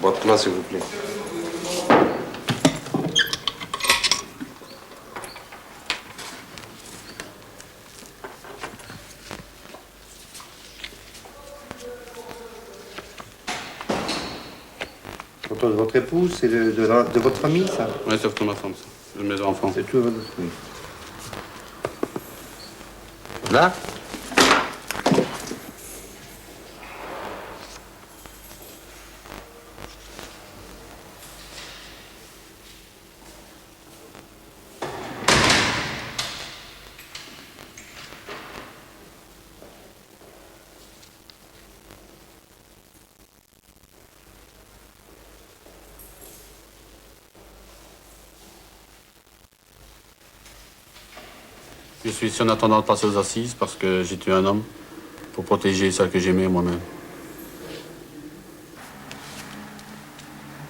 Votre main, s'il vous plaît. Photo de votre épouse, c'est de votre famille, ça? Oui, c'est photo de ma femme, ça. De mes enfants. C'est tout votre famille. Là? Je suis ici en attendant de passer aux assises parce que j'ai tué un homme pour protéger celle que j'aimais moi-même.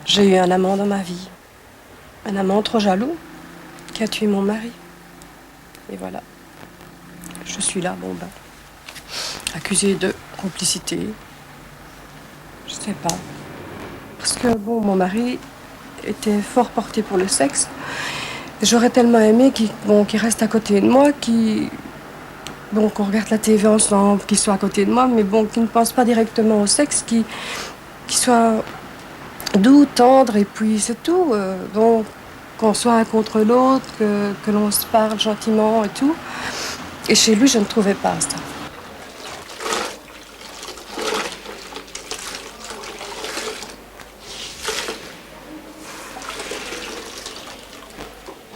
J'ai eu un amant dans ma vie. Un amant trop jaloux qui a tué mon mari. Et voilà. Je suis là, bon ben. Accusée de complicité. Je sais pas. Parce que, bon, mon mari était fort porté pour le sexe. J'aurais tellement aimé qu'il reste à côté de moi, qu'on regarde la TV ensemble, qu'il soit à côté de moi, mais bon, qu'il ne pense pas directement au sexe, qu'il soit doux, tendre, et puis c'est tout. Qu'on soit un contre l'autre, que l'on se parle gentiment et tout. Et chez lui, je ne trouvais pas ça.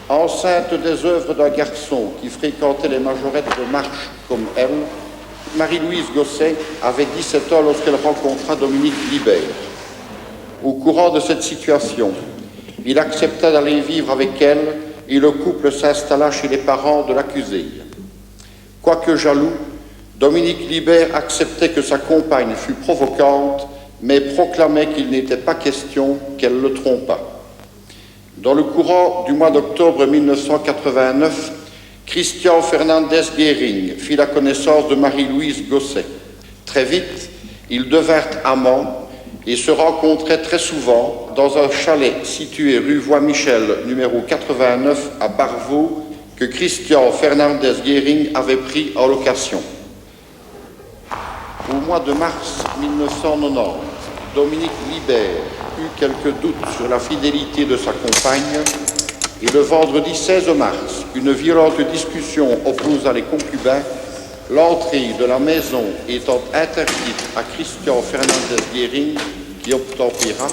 Enceinte des œuvres d'un garçon qui fréquentait les majorettes de marche comme elle, Marie-Louise Gosset avait 17 ans lorsqu'elle rencontra Dominique Libert. Au courant de cette situation, il accepta d'aller vivre avec elle et le couple s'installa chez les parents de l'accusée. Quoique jaloux, Dominique Libert acceptait que sa compagne fût provocante, mais proclamait qu'il n'était pas question qu'elle le trompât. Dans le courant du mois d'octobre 1989, Christian Fernandez Guéring fit la connaissance de Marie-Louise Gosset. Très vite, ils devinrent amants et se rencontraient très souvent dans un chalet situé rue Voie-Michel, numéro 89 à Barvaux, que Christian Fernandez Guéring avait pris en location. Au mois de mars 1990, Dominique Libert eut quelques doutes sur la fidélité de sa compagne et le vendredi 16 mars, une violente discussion opposa les concubins, l'entrée de la maison étant interdite à Christian Fernandez Guéring, qui obtempéra,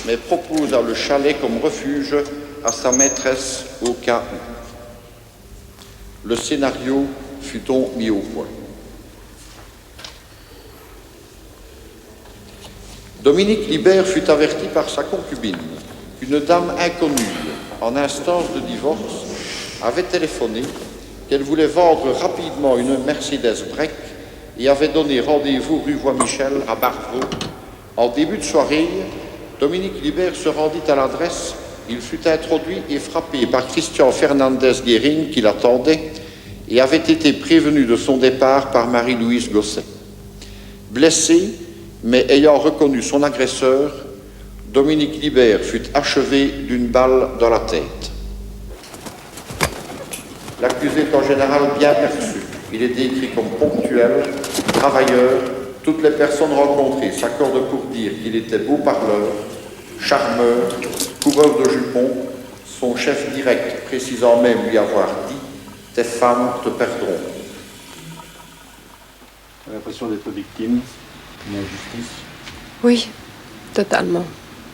mais proposa le chalet comme refuge à sa maîtresse au cas où. Le scénario fut donc mis au point. Dominique Libert fut averti par sa concubine qu'une dame inconnue, en instance de divorce, avait téléphoné qu'elle voulait vendre rapidement une Mercedes Break et avait donné rendez-vous rue Voie-Michel à Barvaux. En début de soirée, Dominique Libert se rendit à l'adresse. Il fut introduit et frappé par Christian Fernandez Guéring qui l'attendait et avait été prévenu de son départ par Marie-Louise Gosset. Blessé, mais ayant reconnu son agresseur, Dominique Libert fut achevé d'une balle dans la tête. L'accusé est en général bien perçu. Il est décrit comme ponctuel, travailleur. Toutes les personnes rencontrées s'accordent pour dire qu'il était beau parleur, charmeur, coureur de jupons, son chef direct précisant même lui avoir dit « tes femmes te perdront ». T'as l'impression d'être victime d'une injustice? Oui, totalement.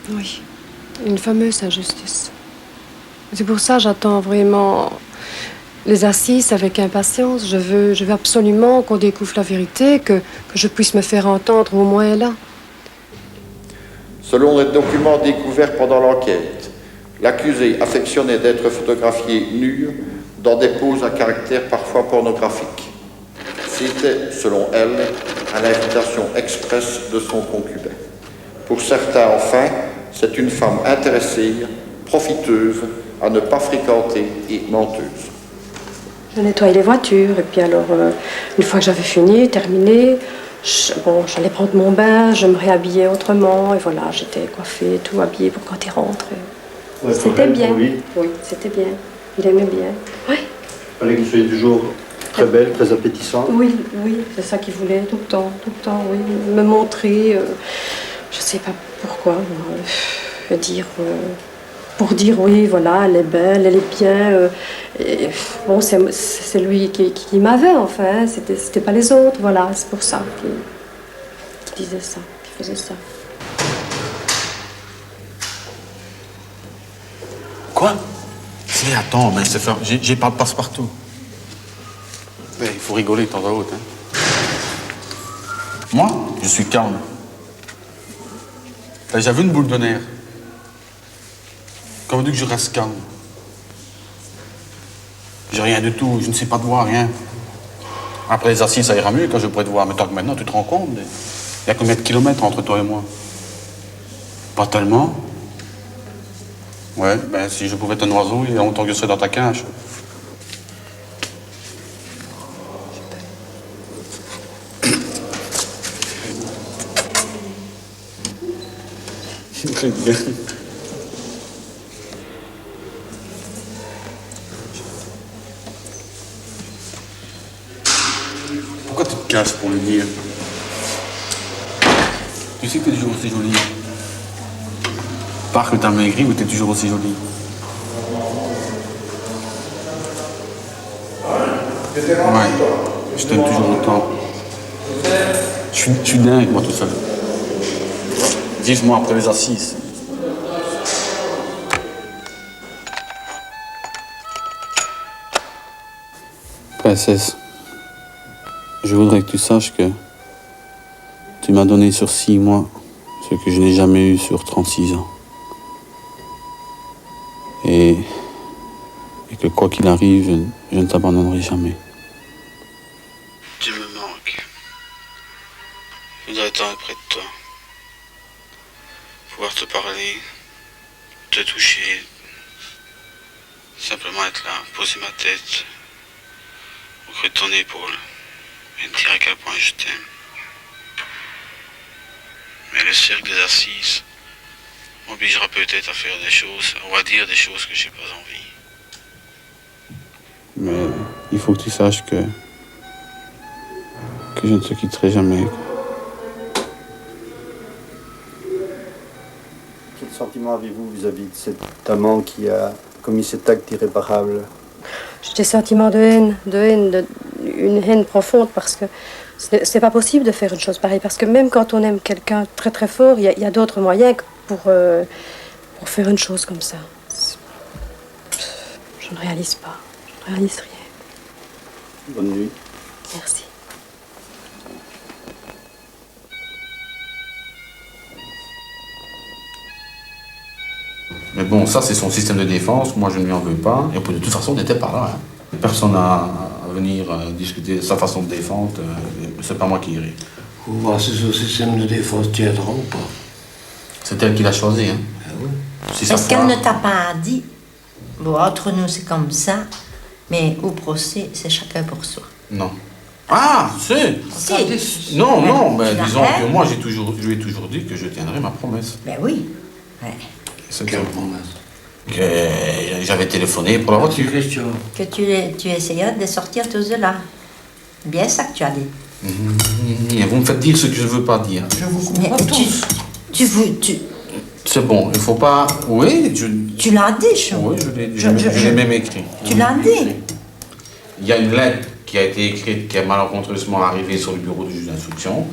Oui, une fameuse injustice. C'est pour ça que j'attends vraiment les assises avec impatience. Je veux absolument qu'on découvre la vérité, que je puisse me faire entendre au moins là. Selon les documents découverts pendant l'enquête, l'accusé affectionnait d'être photographié nu dans des poses à caractère parfois pornographique. C'était, selon elle, à l'invitation expresse de son concubin. Pour certains, enfin, c'est une femme intéressée, profiteuse, à ne pas fréquenter et menteuse. Je nettoyais les voitures et puis alors, une fois que j'avais fini, terminé, j'allais prendre mon bain, je me réhabillais autrement, et voilà, j'étais coiffée, tout habillée pour quand il rentre. Ouais, C'était bien. pour lui. Oui, c'était bien. Il aimait bien. Oui. Il fallait que vous soyez toujours très belle, très appétissante. Oui, oui, c'est ça qu'il voulait tout le temps, oui. Me montrer, je sais pas pourquoi, pour dire oui, voilà, elle est belle, elle est bien. Bon, c'est lui qui m'avait, enfin, c'était pas les autres, voilà, c'est pour ça qu'il disait ça, qu'il faisait ça. Quoi? Attends, mais j'ai pas de passe-partout. Mais il faut rigoler de temps à autre. Hein. Moi, je suis calme. T'as déjà vu une boule de nerfs? Comment dire que je reste calme? J'ai rien du tout, je ne sais pas te voir, rien. Après les assises, ça ira mieux quand je pourrai te voir. Mais tant que maintenant, tu te rends compte, il y a combien de kilomètres entre toi et moi? Pas tellement. Ouais, ben si je pouvais être un oiseau, il y a longtemps que je serais dans ta cage. Très bien. Pourquoi tu te caches pour le dire? Tu sais que t'es toujours aussi jolie. Pas que t'as maigri, mais t'es toujours aussi jolie. Ouais, je t'aime toujours autant. Je suis dingue, moi, tout seul. Vivement après les assises. Princesse, je voudrais que tu saches que tu m'as donné sur 6 mois ce que je n'ai jamais eu sur 36 ans. Et que quoi qu'il arrive, je ne t'abandonnerai jamais. Tu me manques. Je voudrais être près de toi. Pouvoir te parler, te toucher, simplement être là, poser ma tête au creux de ton épaule et te dire à quel point je t'aime. Mais le cirque des assises m'obligera peut-être à faire des choses, ou à dire des choses que j'ai pas envie. Mais il faut que tu saches que je ne te quitterai jamais. Quel sentiment avez-vous vis-à-vis de cet amant qui a commis cet acte irréparable? J'ai des sentiments de haine, une haine profonde, parce que c'est pas possible de faire une chose pareille. Parce que même quand on aime quelqu'un très très fort, il y a d'autres moyens pour faire une chose comme ça. Je ne réalise pas, je ne réalise rien. Bonne nuit. Merci. Mais bon, ça, c'est son système de défense. Moi, je ne lui en veux pas. Et de toute façon, on n'était pas là. Hein. Personne n'a à venir discuter de sa façon de défendre. C'est pas moi qui irai. Faut voir si ce système de défense tiendra ou pas. C'est elle qui l'a choisi. Hein. Ah oui. Si ça Est-ce qu'elle foire- ne t'a pas dit, bon, entre nous c'est comme ça, mais au procès, c'est chacun pour soi. Non. Ah, c'est... Si. Non, Mais non, mais tu disons l'arrêtes. que moi, je lui ai toujours dit que je tiendrai ma promesse. Ben oui. Ouais. C'est Quelle que promesse? j'avais téléphoné pour la voiture. Christian. Que tu essayais de sortir tous de là. Bien ça que tu as dit. Et vous me faites dire ce que je ne veux pas dire. Je vous Mais comprends tous. tu C'est bon, il ne faut pas... Oui, tu l'as dit, Chou. Oui, je l'ai même écrit. Tu l'as dit. Il y a une lettre qui a été écrite, qui est malencontreusement arrivée sur le bureau du juge d'instruction,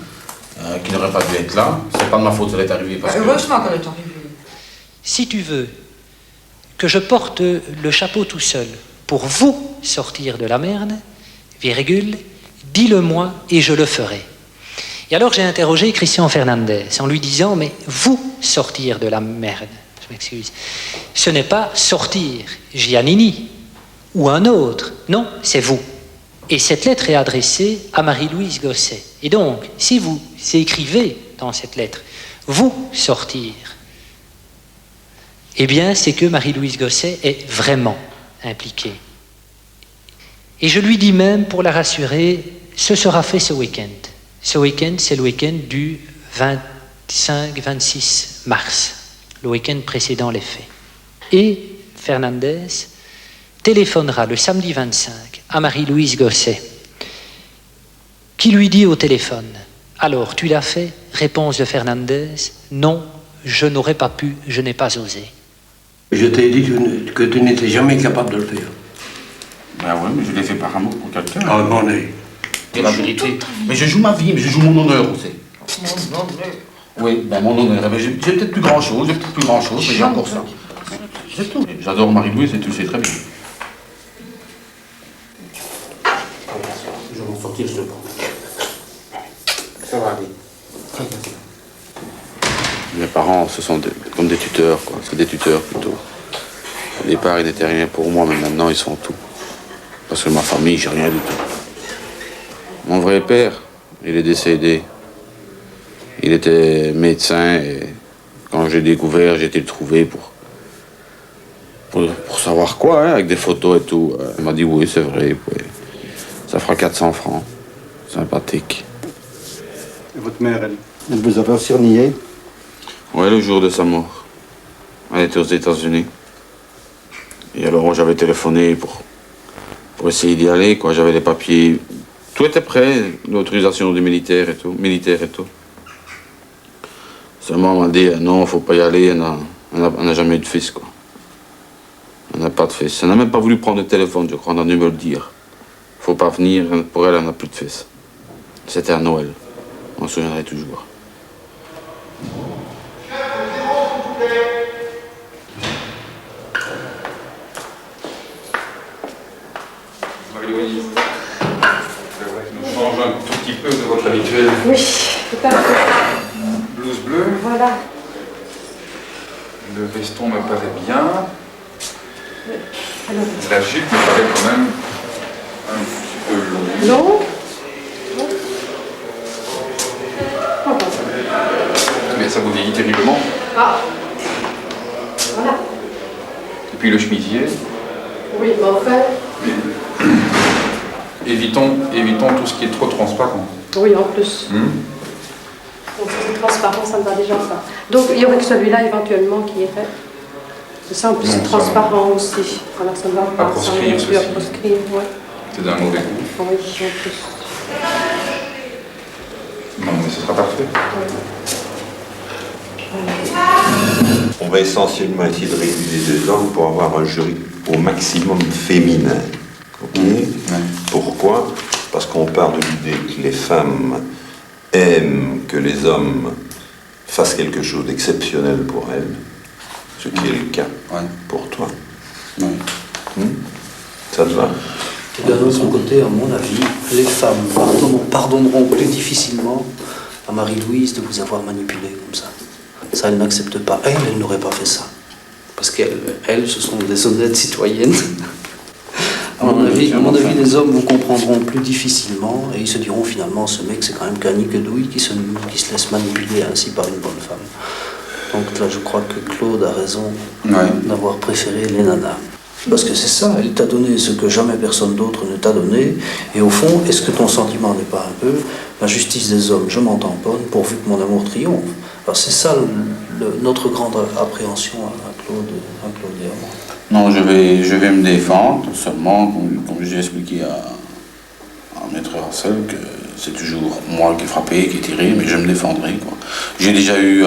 qui n'aurait pas dû être là. C'est pas de ma faute, elle est arrivée parce que... Heureusement qu'elle est arrivée. Si tu veux que je porte le chapeau tout seul pour vous sortir de la merde, virgule, dis-le-moi et je le ferai. Et alors j'ai interrogé Christian Fernandez en lui disant, mais vous sortir de la merde, je m'excuse, ce n'est pas sortir Giannini ou un autre, non, c'est vous. Et cette lettre est adressée à Marie-Louise Gosset. Et donc, si vous écrivez dans cette lettre, vous sortir, eh bien, c'est que Marie-Louise Gosset est vraiment impliquée. Et je lui dis même, pour la rassurer, ce sera fait ce week-end. Ce week-end, c'est le week-end du 25-26 mars, le week-end précédent les faits. Et Fernandez téléphonera le samedi 25 à Marie-Louise Gosset, qui lui dit au téléphone « Alors, tu l'as fait ?» Réponse de Fernandez « Non, je n'aurais pas pu, je n'ai pas osé. » Je t'ai dit que tu n'étais jamais capable de le faire. Ben ouais, mais je l'ai fait par amour pour quelqu'un. Ah, mon Dieu. C'est la vérité. Mais je joue ma vie, mais je joue mon honneur aussi. Mon honneur. Oui, ben mon honneur. Ben, j'ai peut-être plus grand-chose, mais j'ai encore ça. C'est tout. J'adore Marie-Louise et tu le sais très bien. Je vais m'en sortir, je te prends. Ça va aller. Mes parents, ce sont comme des tuteurs, quoi. C'est des tuteurs plutôt. Au départ, ils n'étaient rien pour moi, mais maintenant, ils sont tout. Parce que ma famille, j'ai rien du tout. Mon vrai père, il est décédé. Il était médecin et quand j'ai découvert, j'ai été le trouver pour savoir quoi, hein, avec des photos et tout. Il m'a dit oui, c'est vrai. Oui. Ça fera 400 francs. Sympathique. Et votre mère, elle vous a aussi renié? Ouais, le jour de sa mort. Elle était aux États-Unis. Et alors j'avais téléphoné pour essayer d'y aller, quoi. J'avais les papiers. Tout était prêt, l'autorisation du militaire et tout. Seulement, on m'a dit, non, faut pas y aller, elle n'a jamais eu de fils, quoi. Elle n'a pas de fils. Elle n'a même pas voulu prendre le téléphone, je crois, on a dû me le dire. Faut pas venir, pour elle, elle n'a plus de fils. C'était à Noël. On se souviendrait toujours. Marie-Louise, c'est vrai que nous changeons un tout petit peu de votre habituel. Oui, tout à fait. Blouse bleue. Voilà. Le veston me paraît bien. Alors, La jupe me paraît quand même un petit peu longue. non. Mais ça vous vieillit terriblement. Ah. Voilà. Et puis le chemisier. Oui, mais enfin. Évitons tout ce qui est trop transparent. Oui, en plus. Donc, c'est transparent, ça me va déjà pas. Donc, il y aurait que celui-là éventuellement qui irait. C'est ça, en plus, c'est Non, ça transparent aussi. Alors, ça ne va pas. À proscrire, ça, on peut ceci. proscrire, ouais. C'est d'un mauvais goût. Oui, en plus. Non, mais ce sera parfait. On va essentiellement essayer de réduire les deux hommes pour avoir un jury au maximum féminin. Ok. Pourquoi? Parce qu'on part de l'idée que les femmes aiment que les hommes fassent quelque chose d'exceptionnel pour elles, ce qui est le cas pour toi. Ça te va? Et d'un autre côté, à mon avis, les femmes pardonneront plus difficilement à Marie-Louise de vous avoir manipulé comme ça. Ça, elle n'accepte pas. Elle n'aurait pas fait ça. Parce qu'elles, ce sont des honnêtes citoyennes. À mon avis, les hommes vous comprendront plus difficilement et ils se diront finalement, ce mec, c'est quand même qu'un niquedouille qui se laisse manipuler ainsi par une bonne femme. Donc là, je crois que Claude a raison d'avoir préféré les nanas. Parce que c'est ça, elle t'a donné ce que jamais personne d'autre ne t'a donné. Et au fond, est-ce que ton sentiment n'est pas un peu la justice des hommes, je m'en tamponne pourvu que mon amour triomphe? Alors c'est ça notre grande appréhension à Claude et à moi. Non, je vais me défendre, seulement, comme j'ai expliqué à Maître Marcel, que c'est toujours moi qui ai frappé, qui ai tiré, mais je me défendrai, quoi. J'ai déjà eu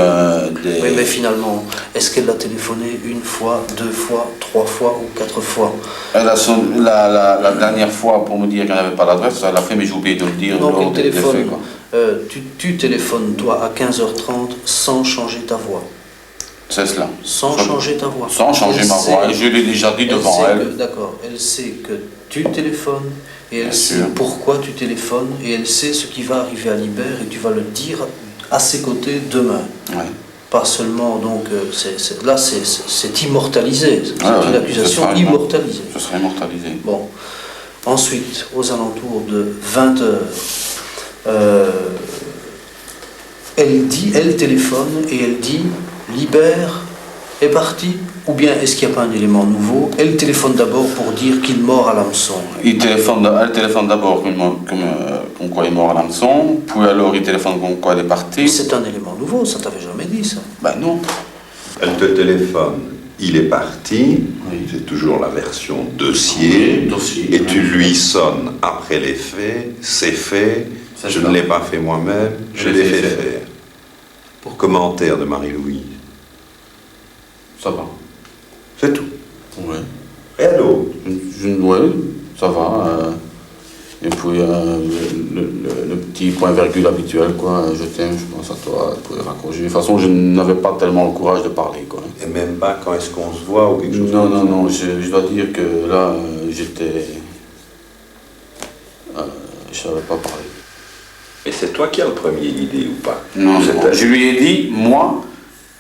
des... Oui, mais finalement, est-ce qu'elle l'a téléphoné une fois, 2 fois, 3 fois ou 4 fois? Elle a la dernière fois, pour me dire qu'elle n'avait pas d'adresse, elle l'a fait, mais j'ai oublié de le dire. Donc elle des téléphone, faits, quoi. tu téléphones, toi, à 15h30 sans changer ta voix. C'est cela. Sans changer ta voix. Sans changer ma voix, et je l'ai déjà dit devant elle. D'accord, elle sait que tu téléphones, et elle sait sûr. pourquoi tu téléphones, et elle sait ce qui va arriver à Libert, et tu vas le dire à ses côtés demain. Ouais. Pas seulement, donc, là, c'est immortalisé. C'est une accusation immortalisée. Ce serait immortalisé. Bon. Ensuite, aux alentours de 20h, elle téléphone et elle dit « Libère est parti, ou bien est-ce qu'il n'y a pas un élément nouveau? Elle téléphone d'abord pour dire qu'il mord à l'hameçon. Elle téléphone d'abord comme quoi il est mort à l'hameçon, puis alors il téléphone comme quoi elle est partie. C'est un élément nouveau, ça t'avait jamais dit ça. Ben non. Elle te téléphone, il est parti, c'est toujours la version dossier, et tu lui sonnes après les faits, c'est fait, je ne l'ai pas fait moi-même, je l'ai fait faire. Pour commentaire de Marie-Louise. Ça va. C'est tout. Ouais. Rien d'autre. Ouais, ça va. Et puis le petit point virgule habituel, quoi. Je t'aime, je pense à toi, pour raccrocher. De toute façon, je n'avais pas tellement le courage de parler, quoi. Et même pas quand est-ce qu'on se voit ou quelque chose Non, comme ça. non, je dois dire que là, j'étais... je savais pas parler. Et c'est toi qui as le premier idée ou pas? Non, je lui ai dit, moi,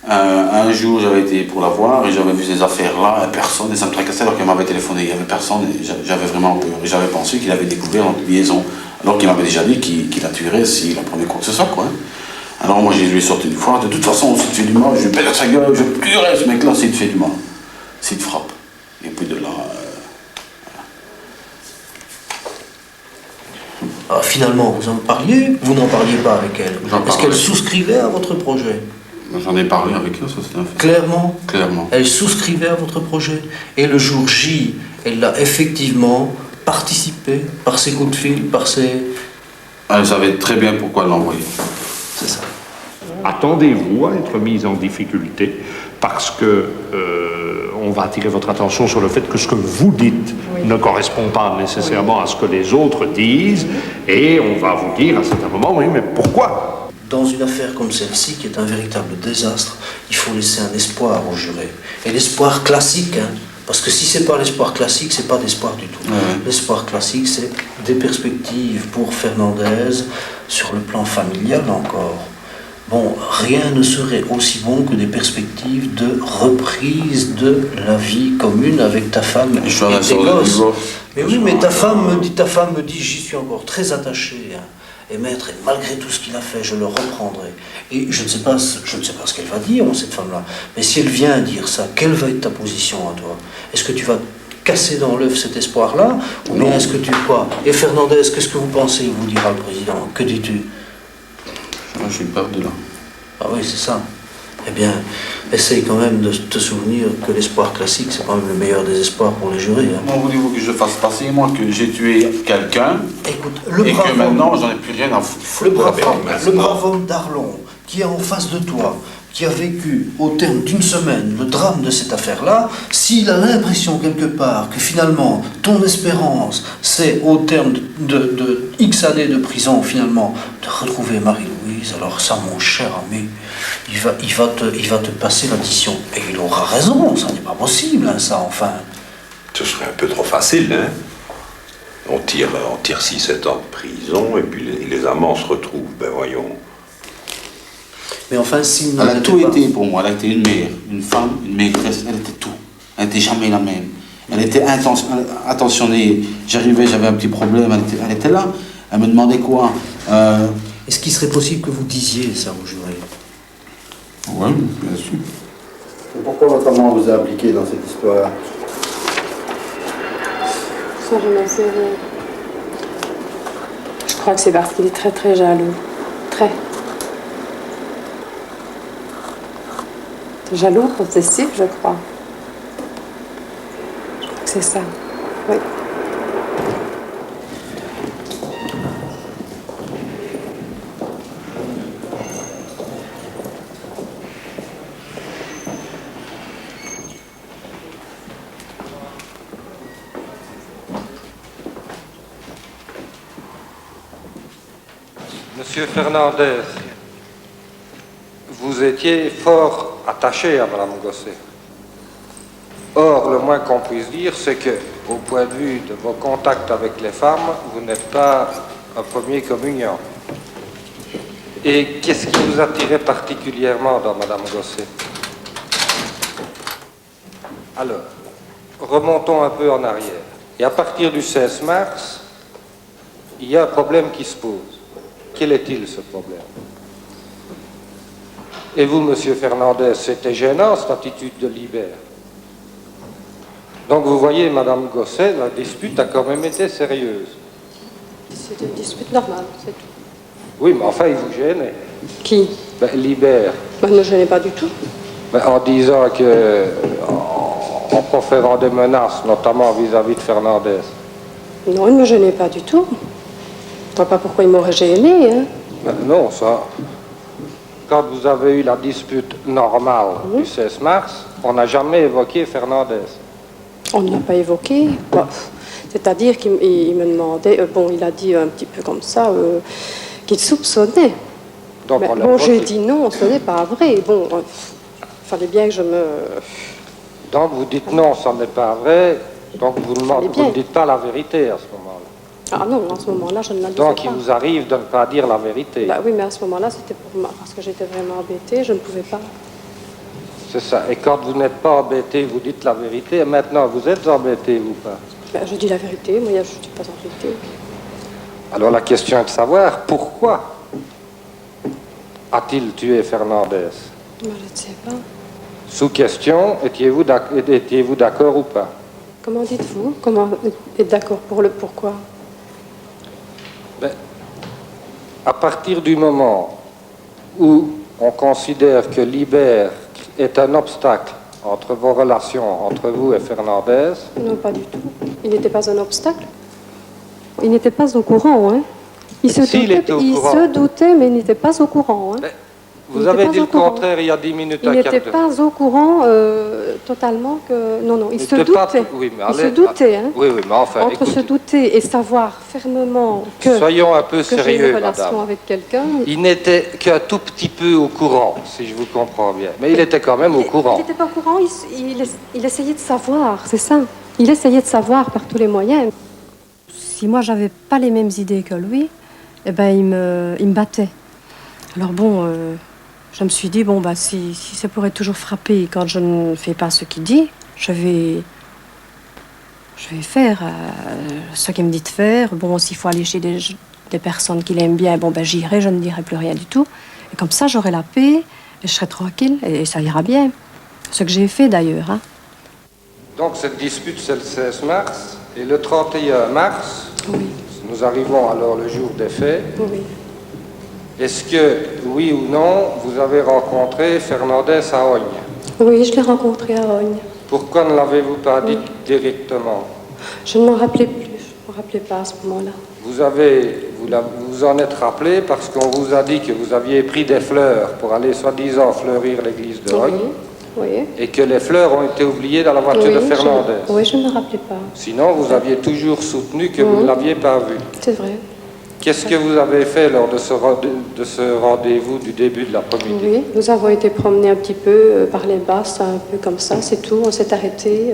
un jour j'avais été pour la voir et j'avais vu ces affaires-là, et personne, et ça me tracassait alors qu'elle m'avait téléphoné, il n'y avait personne, et j'avais vraiment peur. Et j'avais pensé qu'il avait découvert notre liaison, alors qu'il m'avait déjà dit qu'il la tuerait s'il apprenait quoi que ce soit, quoi. Alors moi, je lui ai sorti une fois, de toute façon, si tu fais du mal, je vais péter sa gueule, je tuerai ce mec-là s'il te fait du mal, s'il te frappe. Et puis de là... Alors, finalement, vous en parliez, vous n'en parliez pas avec elle. Est-ce qu'elle souscrivait à votre projet? J'en ai parlé avec elle, ça c'était un fait. Clairement? Clairement. Elle souscrivait à votre projet. Et le jour J, elle a effectivement participé par ses coups de fil, par ses... Elle savait très bien pourquoi l'envoyer. C'est ça. Attendez-vous à être mise en difficulté parce que on va attirer votre attention sur le fait que ce que vous dites ne correspond pas nécessairement à ce que les autres disent et on va vous dire à un certain moment, oui, mais pourquoi? Dans une affaire comme celle-ci, qui est un véritable désastre, il faut laisser un espoir aux jurés. Et l'espoir classique, hein, parce que si c'est pas l'espoir classique, c'est pas d'espoir du tout. L'espoir classique, c'est des perspectives pour Fernandez sur le plan familial encore. Bon, rien ne serait aussi bon que des perspectives de reprise de la vie commune avec ta femme et tes gosses. Mais oui, mais ta femme me dit, j'y suis encore très attaché. Hein. Et maître, et malgré tout ce qu'il a fait, je le reprendrai. Et je ne sais pas ce qu'elle va dire, cette femme-là. Mais si elle vient dire ça, quelle va être ta position à toi? Est-ce que tu vas casser dans l'œuf cet espoir-là? Ou bien est-ce que tu crois? Et Fernandez, qu'est-ce que vous pensez, vous dira le président? Que dis-tu? Je suis perdu là. Ah oui, c'est ça. Eh bien, essaye quand même de te souvenir que l'espoir classique, c'est quand même le meilleur des espoirs pour les jurés. Hein. Comment voulez-vous que je fasse passer, moi, que j'ai tué quelqu'un et que maintenant, j'en ai plus rien à foutre? Le brave homme d'Arlon, qui est en face de toi, qui a vécu au terme d'une semaine le drame de cette affaire-là, s'il a l'impression quelque part que finalement ton espérance, c'est au terme de X années de prison, finalement, de retrouver Marie-Louise, alors ça, mon cher ami, il va te passer l'addition. Et il aura raison, ça n'est pas possible, hein, ça, enfin. Ce serait un peu trop facile, hein? On tire 6-7 ans de prison et puis les amants se retrouvent, ben voyons. Mais enfin, si elle a tout été pour moi. Elle a été une mère, une femme, une maîtresse. Elle était tout. Elle n'était jamais la même. Elle était attentionnée. J'arrivais, j'avais un petit problème. Elle était là. Elle me demandait quoi. Est-ce qu'il serait possible que vous disiez ça aux jurés? Oui, bien sûr. Et pourquoi votre amant vous a impliqué dans cette histoire? Ça, je n'en sais rien. Je crois que c'est parce qu'il est très très jaloux. Très. Jaloux, possessif, je crois. Je crois que c'est ça. Oui. Monsieur Fernandez, vous étiez fort attaché à Madame Gosset. Or, le moins qu'on puisse dire, c'est que, au point de vue de vos contacts avec les femmes, vous n'êtes pas un premier communiant. Et qu'est-ce qui vous attirait particulièrement dans Madame Gosset? Alors, remontons un peu en arrière. Et à partir du 16 mars, il y a un problème qui se pose. Quel est-il, ce problème? Et vous, monsieur Fernandez, c'était gênant cette attitude de Libert. Donc vous voyez, madame Gosset, la dispute a quand même été sérieuse. C'est une dispute normale, c'est tout. Oui, mais enfin, il vous gênait. Qui? Libert. Ben, ne me gênais pas du tout. En disant que, en proférant des menaces, notamment vis-à-vis de Fernandez. Non, il ne me gênait pas du tout. Je ne vois pas pourquoi il m'aurait gêné. Hein. Non, ça. Quand vous avez eu la dispute normale du 16 mars, on n'a jamais évoqué Fernandez. On ne l'a pas évoqué. Bon, c'est-à-dire qu'il me demandait, bon, il a dit un petit peu comme ça, qu'il soupçonnait. Donc mais, on l'a bon, j'ai évoqué. dit non, ce n'est pas vrai. Bon, il fallait bien que je me... Donc vous dites non, ça n'est pas vrai. Donc vous ne dites pas la vérité à ce moment-là. Ah non, à ce moment-là, je ne la disais Donc pas. il vous arrive de ne pas dire la vérité. Bah oui, mais à ce moment-là, c'était pour moi, parce que j'étais vraiment embêtée, je ne pouvais pas. C'est ça. Et quand vous n'êtes pas embêté, vous dites la vérité. Et maintenant, vous êtes embêté ou pas? Ben, je dis la vérité, moi, je ne suis pas embêtée. Alors la question est de savoir pourquoi a-t-il tué Fernandez? Moi, je ne sais pas. Sous question, étiez-vous d'accord ou pas? Comment dites-vous? Comment être d'accord pour le pourquoi? Ben, à partir du moment où on considère que Libert est un obstacle entre vos relations, entre vous et Fernandez... Non, pas du tout. Il n'était pas un obstacle. Il n'était pas au courant, hein. Il se doutait, mais il n'était pas au courant, hein. Vous avez dit le contraire il y a 10 minutes il à n'était quart d'heure. pas au courant totalement que... Non, non, il se n'était pas doutait. oui, mais Il se allez- doutait, hein. Oui, oui, mais enfin, Entre écoutez, se douter et savoir fermement que... soyons un peu que j'ai sérieux, une relation madame. avec quelqu'un... Il n'était qu'un tout petit peu au courant, si je vous comprends bien. Mais il était quand même au Il courant. n'était pas au courant, il essayait de savoir, c'est ça. Il essayait de savoir par tous les moyens. Si moi, j'avais pas les mêmes idées que lui, eh ben, il me battait. Alors bon, je me suis dit, bon, bah, si ça pourrait toujours frapper quand je ne fais pas ce qu'il dit, je vais faire ce qu'il me dit de faire. Bon, s'il faut aller chez des personnes qu'il aime bien, bon, ben, j'irai, je ne dirai plus rien du tout. Et comme ça, j'aurai la paix, et je serai tranquille, et ça ira bien. Ce que j'ai fait d'ailleurs, hein. Donc cette dispute, c'est le 16 mars. Et le 31 mars, nous arrivons alors le jour des faits. Oui. Est-ce que, oui ou non, vous avez rencontré Fernandez à Ogne? Oui, je l'ai rencontré à Ogne. Pourquoi ne l'avez-vous pas dit directement? Je ne m'en rappelais plus, je ne me rappelais pas à ce moment-là. Vous en êtes rappelé parce qu'on vous a dit que vous aviez pris des fleurs pour aller soi-disant fleurir l'église de Ogne. Oui. Et que les fleurs ont été oubliées dans la voiture de Fernandez. Oui, je ne me rappelais pas. Sinon, vous aviez toujours soutenu que vous ne l'aviez pas vu. C'est vrai. Qu'est-ce que vous avez fait lors de ce rendez-vous du début de l'après-midi? Oui, nous avons été promenés un petit peu par les basses, un peu comme ça, c'est tout. On s'est arrêtés,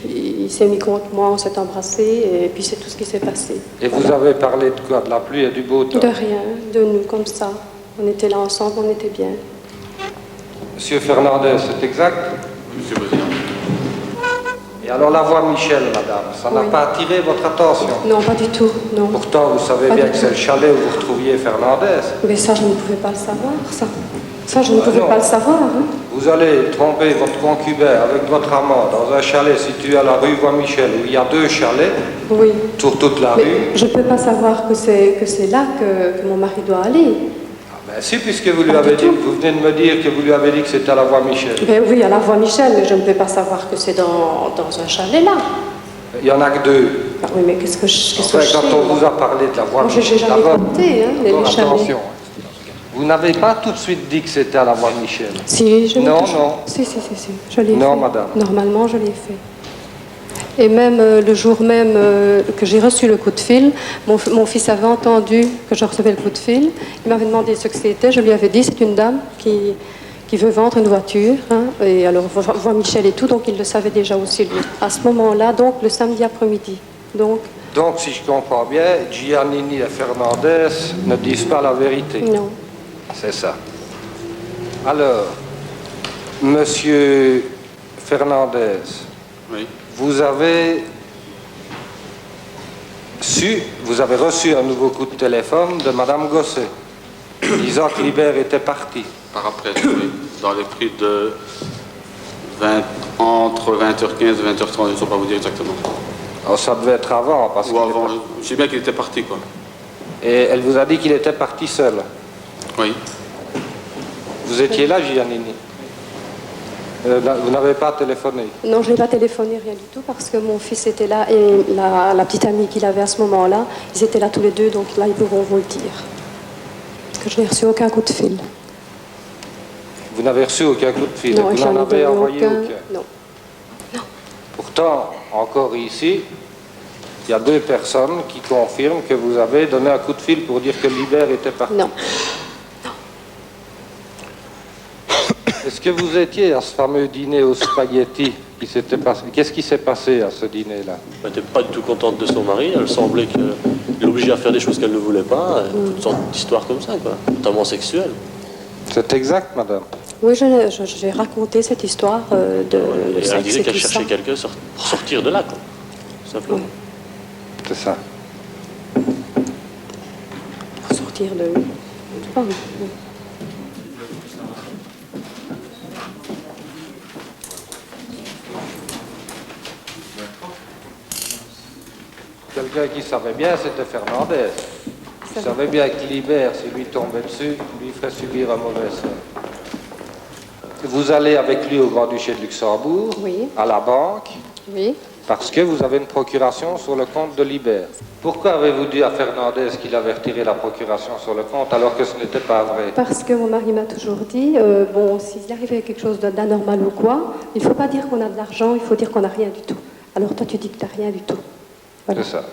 il s'est mis contre moi, on s'est embrassés, et puis c'est tout ce qui s'est passé. Et vous avez parlé de quoi? De la pluie et du beau temps? De rien, de nous, comme ça. On était là ensemble, on était bien. Monsieur Fernandez, c'est exact? Monsieur le Président. Et alors la voix Michel, madame, ça n'a pas attiré votre attention? Non, pas du tout, non. Pourtant, vous savez Pas bien du que c'est le chalet où vous retrouviez Fernandez. Mais ça, je ne pouvais pas le savoir, ça. Ça, je ne pouvais non. pas le savoir, hein. Vous allez tromper votre concubin avec votre amant dans un chalet situé à la rue Voie-Michel, où il y a 2 chalets, Oui. sur toute la Mais rue. je ne peux pas savoir que c'est là que mon mari doit aller. Ben si, puisque vous lui avez dit, vous venez de me dire que vous lui avez dit que c'était à la Voie-Michel. Ben oui, à la voie Michel, mais je ne peux pas savoir que c'est dans un chalet là. Il n'y en a que 2. Ah oui, mais qu'est-ce que je Enfin, sais? quand on vous a parlé de la Moi, Voie-Michel, j'ai jamais compté, hein, les chalets. attention. Vous n'avez pas tout de suite dit que c'était à la Voie-Michel. Si, je l'ai Non, fait. non. Si, je l'ai fait. Non, madame. Normalement, je l'ai fait. Et même le jour même que j'ai reçu le coup de fil, mon fils avait entendu que je recevais le coup de fil. Il m'avait demandé ce que c'était. Je lui avais dit, c'est une dame qui veut vendre une voiture. Hein, et alors, voit Michel et tout, donc il le savait déjà aussi, lui. À ce moment-là, donc le samedi après-midi. Donc, si je comprends bien, Giannini et Fernandez ne disent pas la vérité. non. C'est ça. Alors, monsieur Fernandez, vous avez reçu un nouveau coup de téléphone de madame Gosset, disant que Libert était parti. par après, oui. Dans les prix de entre 20h15 et 20h30, je ne sais pas vous dire exactement. Alors, ça devait être avant, parce Ou avant, je sais bien qu'il était parti, quoi. Et elle vous a dit qu'il était parti seul? Oui. Vous étiez là, Giannini? Vous n'avez pas téléphoné? Non, je n'ai pas téléphoné, rien du tout, parce que mon fils était là et la petite amie qu'il avait à ce moment-là, ils étaient là tous les deux, donc là, ils pourront vous le dire. Que je n'ai reçu aucun coup de fil. Vous n'avez reçu aucun coup de fil? Non, vous n'en avez envoyé aucun? Non. Pourtant, encore ici, il y a 2 personnes qui confirment que vous avez donné un coup de fil pour dire que Libert était parti. Non. Est-ce que vous étiez à ce fameux dîner aux spaghettis qui s'était passé? Qu'est-ce qui s'est passé à ce dîner-là? Elle n'était pas du tout contente de son mari. Elle semblait qu'il l'obligeait à faire des choses qu'elle ne voulait pas. Toutes sortes d'histoires comme ça, quoi, notamment sexuelles. C'est exact, madame? Oui, j'ai raconté cette histoire de Et sexe elle disait et qu'elle tout cherchait ça. quelqu'un pour sortir de là, quoi. Tout simplement. C'est ça. Pour sortir de... Je sais pas, oui. Quelqu'un qui savait bien, c'était Fernandez. Il savait bien que Libert, si lui tombait dessus, lui ferait subir un mauvais sort. Vous allez avec lui au Grand-Duché de Luxembourg, oui. À la banque, Oui. parce que vous avez une procuration sur le compte de Libert. Pourquoi avez-vous dit à Fernandez qu'il avait retiré la procuration sur le compte alors que ce n'était pas vrai? Parce que mon mari m'a toujours dit, bon, s'il arrivait quelque chose d'anormal ou quoi, il ne faut pas dire qu'on a de l'argent, il faut dire qu'on n'a rien du tout. Alors toi, tu dis que tu n'as rien du tout. Voilà. C'est ça.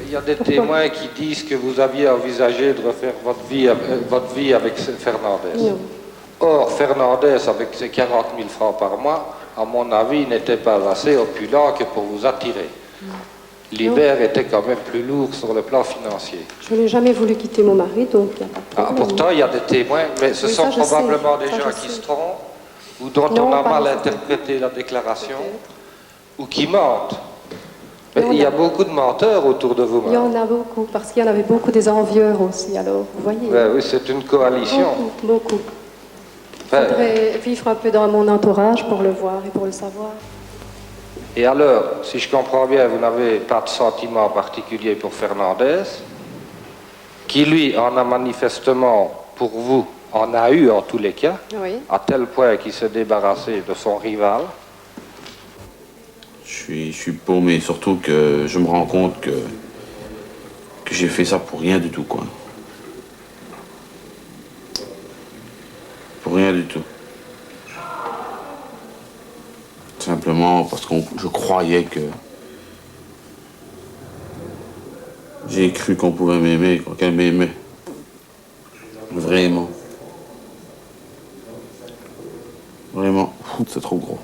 Il y a des témoins qui disent que vous aviez envisagé de refaire votre vie avec Fernandez. Non. Or, Fernandez, avec ses 40 000 francs par mois, à mon avis, n'était pas assez opulent que pour vous attirer. Libert était quand même plus lourd sur le plan financier. Je n'ai jamais voulu quitter mon mari, donc il n'y a pas de problème. Pourtant, il y a des témoins, mais ce Oui, sont ça, je probablement sais. des Ça, gens je qui sais. se trompent, ou dont Non, on a pas mal nécessairement. interprété la déclaration, ou qui mentent. Mais Non, il y a non. beaucoup de menteurs autour de vous, Il y madame. en a beaucoup, parce qu'il y en avait beaucoup des envieurs aussi, alors, vous voyez. Ben oui, c'est une coalition. Beaucoup. Il Enfin, faudrait vivre un peu dans mon entourage pour le voir et pour le savoir. et alors, si je comprends bien, vous n'avez pas de sentiment particulier pour Fernandez, qui lui en a manifestement, pour vous, en a eu en tous les cas, Oui. à tel point qu'il s'est débarrassé de son rival. Je suis paumé, surtout que je me rends compte que j'ai fait ça pour rien du tout, quoi. Pour rien du tout. Simplement parce que je croyais que... J'ai cru qu'on pouvait m'aimer, quoi, qu'elle m'aimait. Vraiment. Vraiment. C'est trop gros.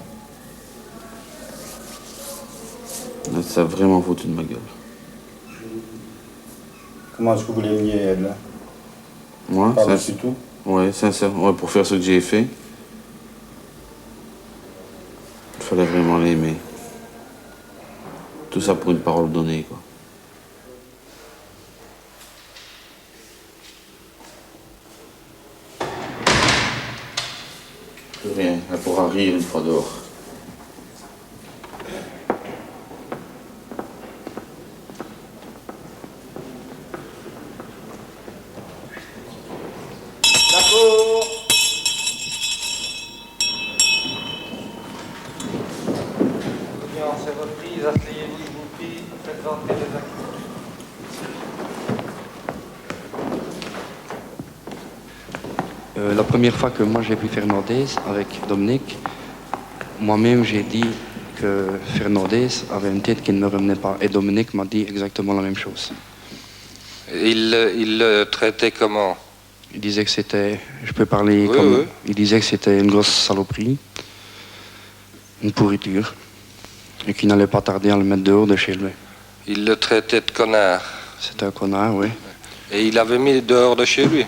Ça a vraiment foutu de ma gueule. Comment est-ce que vous l'aimiez, elle? Moi, Par-dessus tout? Ouais, sincèrement, ouais, pour faire ce que j'ai fait, il fallait vraiment l'aimer. Tout ça pour une parole donnée, quoi. Plus rien, elle pourra rire une fois dehors. L'audience est reprise, asseyez-vous, je vous prie, faites entrer les accusés. La première fois que moi j'ai vu Fernandez avec Dominique, moi-même j'ai dit que Fernandez avait une tête qui ne me revenait pas. Et Dominique m'a dit exactement la même chose. Il le traitait comment? Il disait que c'était, je peux parler Oui, comme, oui. il disait que c'était une grosse saloperie, une pourriture, et qu'il n'allait pas tarder à le mettre dehors de chez lui. Il le traitait de connard. C'était un connard, oui. Et il avait mis dehors de chez lui.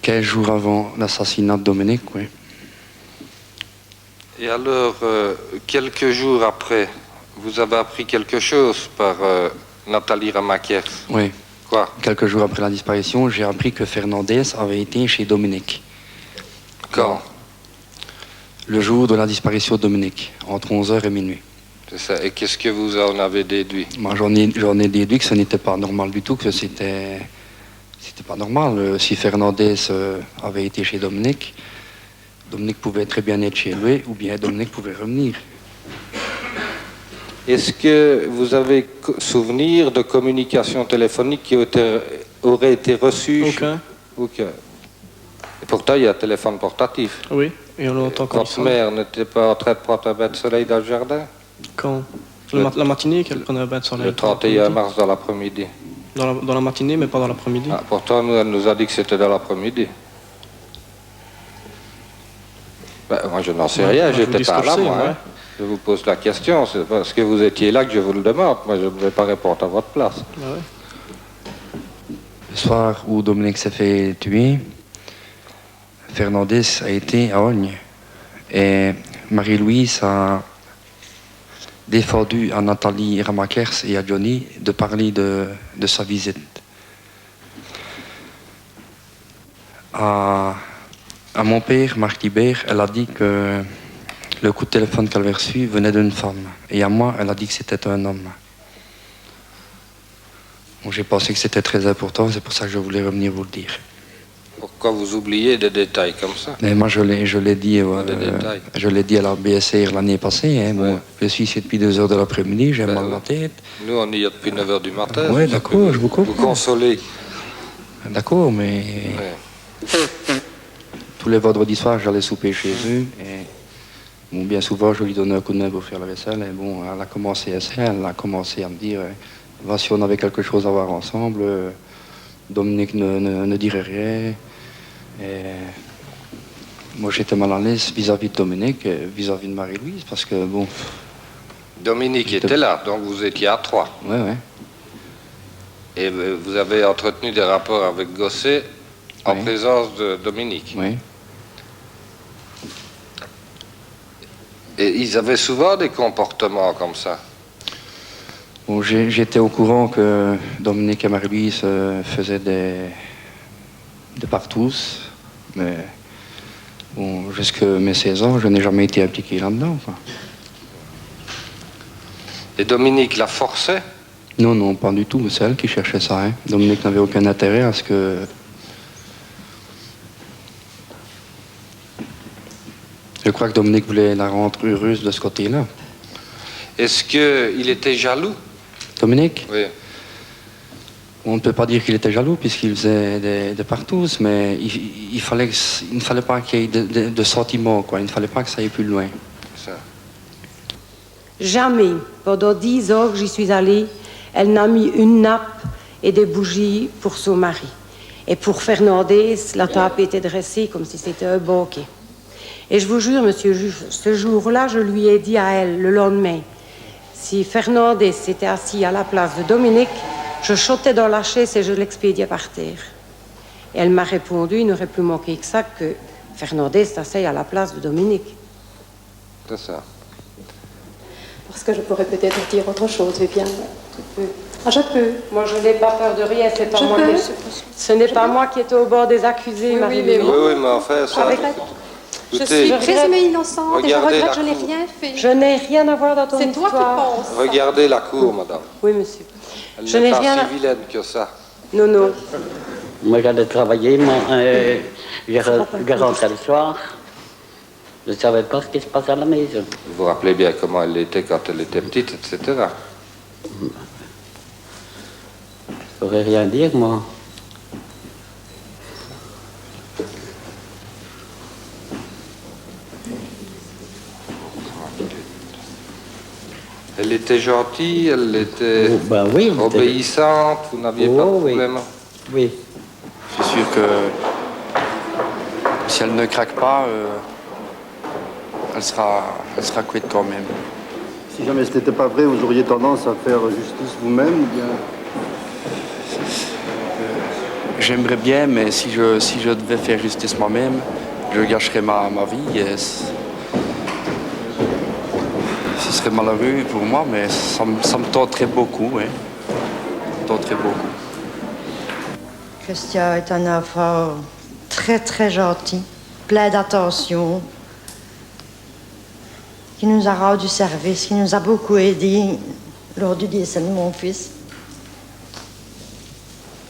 15 jours avant l'assassinat de Dominique, oui. Et alors, quelques jours après, vous avez appris quelque chose par Nathalie Ramakers. Oui. Quoi? Quelques jours après la disparition, j'ai appris que Fernandez avait été chez Dominique. Quand? Le jour de la disparition de Dominique, entre 11h et minuit. C'est ça. Et qu'est-ce que vous en avez déduit? Moi, j'en ai déduit que ce n'était pas normal du tout, que c'était pas normal. Si Fernandez avait été chez Dominique, Dominique pouvait très bien être chez lui, ou bien Dominique pouvait revenir. Est-ce que vous avez souvenir de communications téléphoniques qui auraient été reçues? Aucun. Aucun. Et pourtant, il y a un téléphone portatif. Oui, et on l'entend comme Votre ça. mère n'était pas en train de prendre un bain de soleil dans le jardin? Quand? La matinée qu'elle prenait un bain de soleil. Le 31 mars dans l'après-midi. Dans la matinée, mais pas dans l'après-midi. Ah, pourtant, elle nous a dit que c'était dans l'après-midi. Ben, moi, je n'en sais rien, je vous j'étais dis ce pas que là, je sais, moi. ouais. Hein. Je vous pose la question, c'est parce que vous étiez là que je vous le demande. Moi, je ne vais pas répondre à votre place. Ah ouais. Le soir où Dominique s'est fait tuer, Fernandez a été à Ogne. Et Marie-Louise a défendu à Nathalie Ramakers et à Johnny de parler de sa visite. À mon père, Marc Libert, elle a dit que le coup de téléphone qu'elle avait reçu venait d'une femme. Et à moi, elle a dit que c'était un homme. Bon, j'ai pensé que c'était très important, c'est pour ça que je voulais revenir vous le dire. Pourquoi vous oubliez des détails comme ça? Mais moi, je l'ai dit, Des détails. je l'ai dit à la BSR l'année passée. Hein, bon, je suis ici depuis 2h de l'après-midi, j'ai mal à la tête. Nous, on y est depuis 9h du matin. Oui, d'accord, je vous comprends. Vous consolez. D'accord, mais tous les vendredis soirs, j'allais souper chez eux. Et bon, bien souvent, je lui donnais un coup de main pour faire la vaisselle. Et bon, elle a commencé à me dire, va, si on avait quelque chose à voir ensemble, Dominique ne dirait rien. Et moi, j'étais mal à l'aise vis-à-vis de Dominique, vis-à-vis de Marie-Louise, parce que bon. Dominique était là, donc vous étiez à 3. Ouais, ouais. Et vous avez entretenu des rapports avec Gosset en présence de Dominique. Oui. Et ils avaient souvent des comportements comme ça. Bon, j'étais au courant que Dominique et Marie-Louise faisaient des partous, mais bon, jusqu'à mes 16 ans, je n'ai jamais été impliqué là-dedans. Quoi. Et Dominique la forçait? Non, non, pas du tout. C'est elle qui cherchait ça. Hein. Dominique n'avait aucun intérêt à ce que... Je crois que Dominique voulait la rendre heureuse de ce côté-là. Est-ce qu'il était jaloux? Dominique? Oui. On ne peut pas dire qu'il était jaloux puisqu'il faisait des partous, mais il ne fallait pas qu'il y ait de sentiments, quoi. Il ne fallait pas que ça aille plus loin. Ça. Jamais, pendant 10 ans que j'y suis allée, elle n'a mis une nappe et des bougies pour son mari. Et pour Fernandez, la table était dressée comme si c'était un banquet. Et je vous jure, monsieur le juge, ce jour-là, je lui ai dit à elle, le lendemain, si Fernandez s'était assis à la place de Dominique, je sautais dans la chaise et je l'expédiais par terre. Et elle m'a répondu, il n'aurait plus manqué que ça, que Fernandez s'asseye à la place de Dominique. C'est ça. Parce que je pourrais peut-être dire autre chose, Viviane. Ah, je peux. Moi, je n'ai pas peur de rien, c'est pas Je moi peux. Ce n'est pas moi qui est au bord des accusés, Oui, Marie. oui, mais Oui, mais enfin, ça... Avec je Écoutez, suis présumée innocente et je regardez regrette la que je n'ai cour. rien fait. Je n'ai rien à voir dans ton C'est toi histoire. qui penses. Regardez la cour, madame. Oui, monsieur. Elle Je n'est n'ai pas rien à... si vilaine que ça. Non, non. Moi, j'allais travailler, je rentrais le soir. Je ne savais pas ce qui se passait à la maison. Vous vous rappelez bien comment elle était quand elle était petite, etc. Je ne saurais rien dire, moi. Elle était gentille, elle était Oui, obéissante, vous n'aviez pas de problème? Oui. Je suis sûr que si elle ne craque pas, elle sera quitte quand même. Si jamais ce n'était pas vrai, vous auriez tendance à faire justice vous-même ou bien... J'aimerais bien, mais si je devais faire justice moi-même, je gâcherais ma vie. Et ce serait malheureux pour moi, mais ça me tenterait beaucoup. Hein. Ça me tenterait beaucoup. Christian est un enfant très très gentil, plein d'attention, qui nous a rendu service, qui nous a beaucoup aidés lors du décès de mon fils.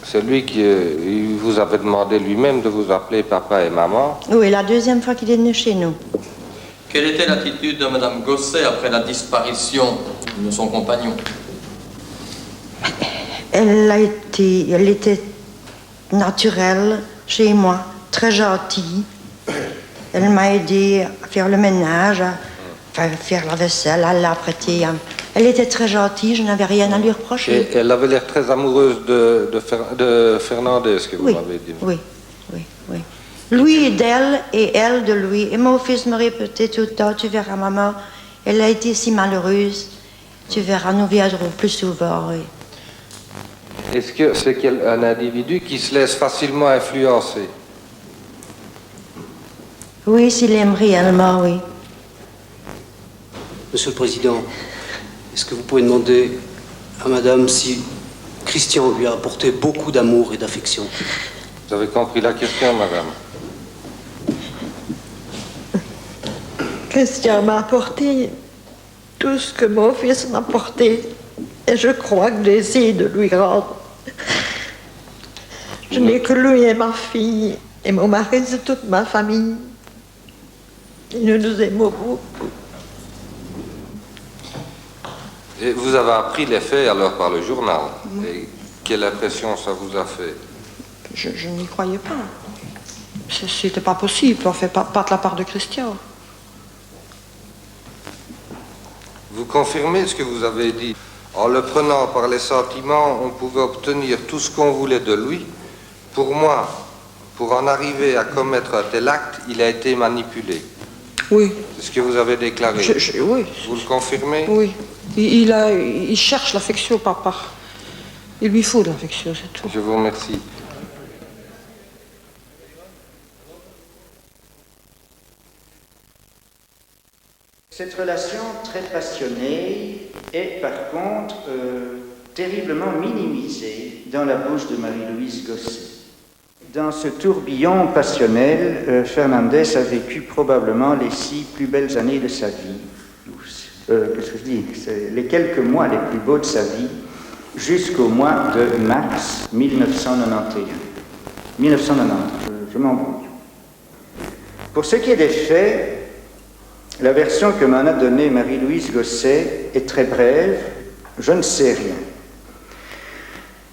C'est lui qui vous avait demandé lui-même de vous appeler papa et maman. Oui, la deuxième fois qu'il est venu chez nous. Quelle était l'attitude de Madame Gosset après la disparition de son compagnon? Elle était naturelle chez moi, très gentille. Elle m'a aidé à faire le ménage, à faire la vaisselle, à l'apprêter. Elle était très gentille, je n'avais rien à lui reprocher. Et elle avait l'air très amoureuse de Fernandez, ce que vous m'avez dit. Oui, oui, oui. Lui d'elle et elle de lui. Et mon fils me répétait tout le temps, tu verras maman, elle a été si malheureuse, tu verras, nous viendrons plus souvent. Oui. Est-ce que c'est un individu qui se laisse facilement influencer? Oui, s'il aime réellement, oui. Monsieur le Président, est-ce que vous pouvez demander à Madame si Christian lui a apporté beaucoup d'amour et d'affection? Vous avez compris la question, Madame? Christian m'a apporté tout ce que mon fils m'a apporté. Et je crois que j'ai essayé de lui rendre. Je n'ai que lui et ma fille. Et mon mari, c'est toute ma famille. Et nous nous aimons beaucoup. Et vous avez appris les faits alors par le journal. Et quelle impression ça vous a fait? Je n'y croyais pas. C'était pas possible, en fait, pas de la part de Christian. Vous confirmez ce que vous avez dit? En le prenant par les sentiments, on pouvait obtenir tout ce qu'on voulait de lui. Pour moi, pour en arriver à commettre un tel acte, il a été manipulé. Oui. C'est ce que vous avez déclaré. Oui. Vous le confirmez? Oui. Il cherche l'affection, papa. Il lui faut de l'affection, c'est tout. Je vous remercie. Cette relation très passionnée est par contre terriblement minimisée dans la bouche de Marie-Louise Gosset. Dans ce tourbillon passionnel, Fernandez a vécu probablement les 6 plus belles années de sa vie. Qu'est-ce que je dis? C'est les quelques mois les plus beaux de sa vie, jusqu'au mois de mars 1991. 1990, je m'embrouille. Pour ce qui est des faits, la version que m'en a donnée Marie-Louise Gosset est très brève, je ne sais rien.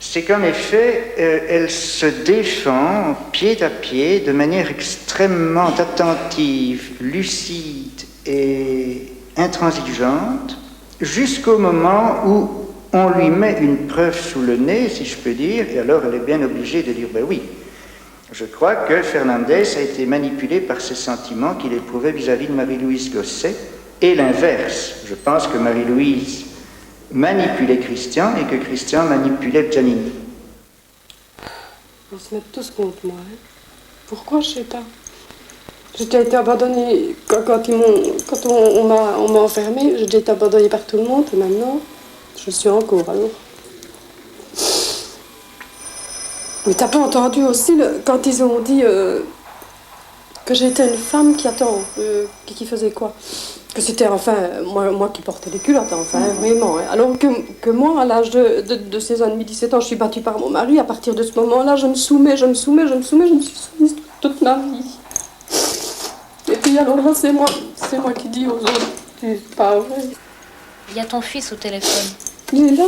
C'est qu'en effet, elle se défend pied à pied de manière extrêmement attentive, lucide et intransigeante, jusqu'au moment où on lui met une preuve sous le nez, si je peux dire, et alors elle est bien obligée de dire « ben oui ». Je crois que Fernandez a été manipulé par ses sentiments qu'il éprouvait vis-à-vis de Marie-Louise Gosset, et l'inverse. Je pense que Marie-Louise manipulait Christian et que Christian manipulait Giannini. Ils se mettent tous contre moi. Hein. Pourquoi, je sais pas. J'ai déjà été abandonnée quand on m'a enfermée. J'ai déjà été abandonnée par tout le monde et maintenant, je suis en cours alors. Mais t'as pas entendu aussi quand ils ont dit que j'étais une femme qui attend, qui faisait quoi? Que c'était enfin moi qui portais les culottes, enfin vraiment. Hein. Alors que moi, à l'âge de 16 ans et demi, 17 ans, je suis battue par mon mari. À partir de ce moment-là, je me soumets, je me suis soumise toute ma vie. Et puis alors là, c'est moi qui dis aux autres, c'est pas vrai. Il y a ton fils au téléphone. Il est là.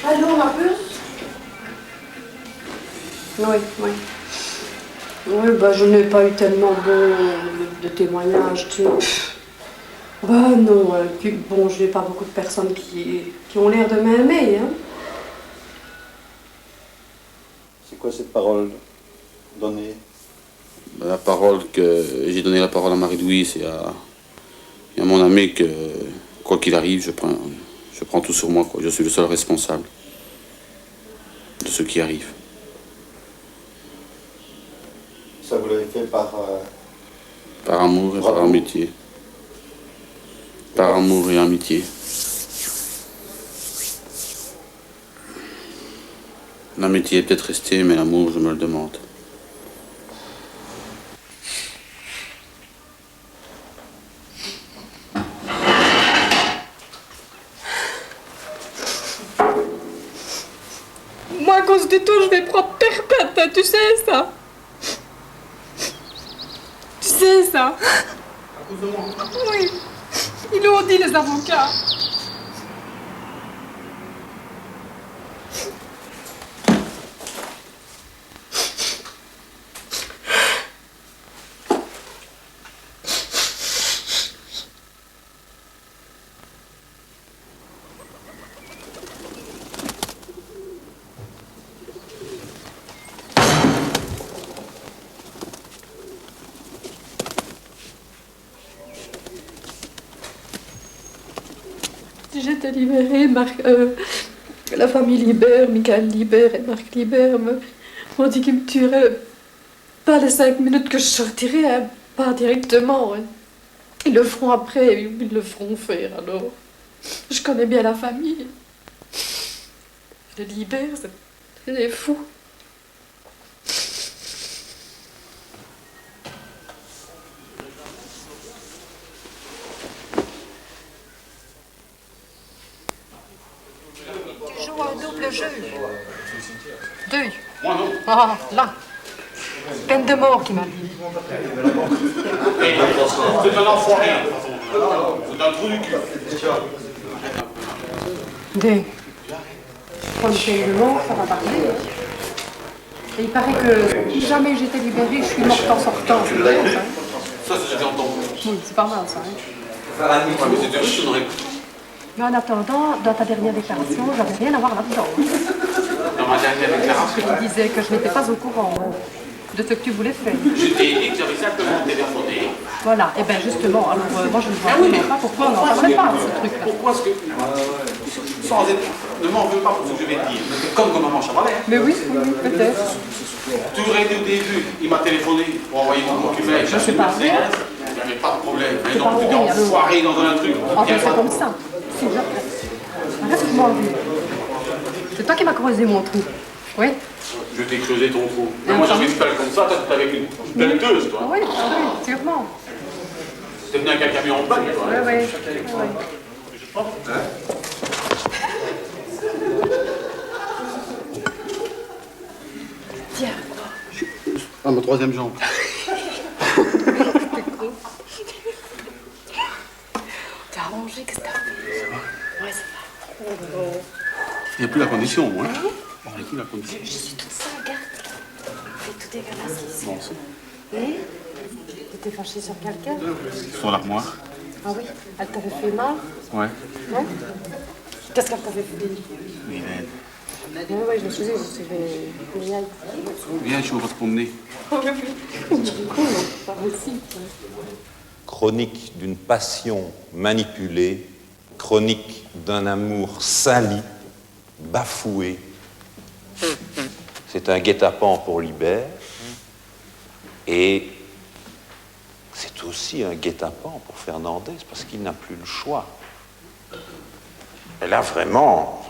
Allô, ma puce? Oui. Oui, bah, je n'ai pas eu tellement de témoignages, tu sais. Bah non, puis bon, je n'ai pas beaucoup de personnes qui ont l'air de m'aimer, hein. C'est quoi cette parole donnée? La parole que j'ai donné la parole à Marie-Louise et à mon ami que quoi qu'il arrive, je prends tout sur moi, quoi. Je suis le seul responsable de ce qui arrive. Ça vous l'avez fait par Par amour et par amitié. Par amour et amitié. L'amitié est peut-être restée, mais l'amour, je me le demande. Moi, à cause du tout, je vais prendre perpète, hein, tu sais ça. Tu sais ça. Oui. Ils l'ont dit, les avocats. Si j'étais libérée, la famille Libert, Michael Libert et Marc Libert m'ont dit qu'ils me tueraient pas les 5 minutes que je sortirais, hein, pas directement. Hein. Ils le feront après, ils le feront faire alors. Je connais bien la famille. Les Libert, c'est des fous. Tu joues au double jeu. Deuil. Moi non. Ah, là. Peine de mort qui m'a dit. C'est un enfoiré. C'est un trou du cul. Deuil. Quand je fais de mort, ça va parler. Et il paraît que si jamais j'étais libérée, je suis morte en sortant. C'est vrai, ça. Ça, c'est déjà entendu. Oui, c'est pas mal ça. Hein. Mais c'était riche, on aurait... Mais en attendant, dans ta dernière déclaration, j'avais rien à voir là-dedans. Dans ma dernière déclaration. Tu disais que je n'étais pas au courant de ce que tu voulais faire. Je t'ai dit que j'avais simplement téléphoné. Voilà, et bien justement, alors moi je ne vois vraiment pas pourquoi on n'en parlait pas de ce truc-là. Pourquoi est-ce que... Sans être... Ne m'en veux pas pour ce que je vais te dire. Comme maman Chavalet. Mais oui, peut-être. Tu aurais dit au début, il m'a téléphoné pour envoyer mon document. Je sais pas. Il n'y avait pas de problème. Et donc tu t'es enfoiré dans un truc. En fait, c'est comme ça. Si, arrête de m'en dire. C'est toi qui m'as creusé mon trou. Oui. Je t'ai creusé ton trou. Mais moi j'avais une pelle comme ça, toi t'es avec une pelleteuse, toi. Oui, sûrement. T'es venu avec un camion en panne, toi. Oui. Tiens. Ah, ma troisième jambe. T'as arrangé, qu'est-ce que t'as fait? Ouais, c'est pas. Il n'y a plus la condition, moi. Il n'y a plus la condition. Je suis toute seule, regarde. C'est tout dégueulasse ici. Bon, c'est... Et t'étais fâchée sur quelqu'un? Sur l'armoire. Ah oui? Elle t'avait fait mal? Ouais. Ouais? Qu'est-ce qu'elle t'avait fait? Mylène. Oui, je me suis dit, c'est génial. Viens, je vais se promener. Pas possible. Chronique d'une passion manipulée, chronique d'un amour sali, bafoué. C'est un guet-apens pour Libert, et c'est aussi un guet-apens pour Fernandez, parce qu'il n'a plus le choix. Elle a vraiment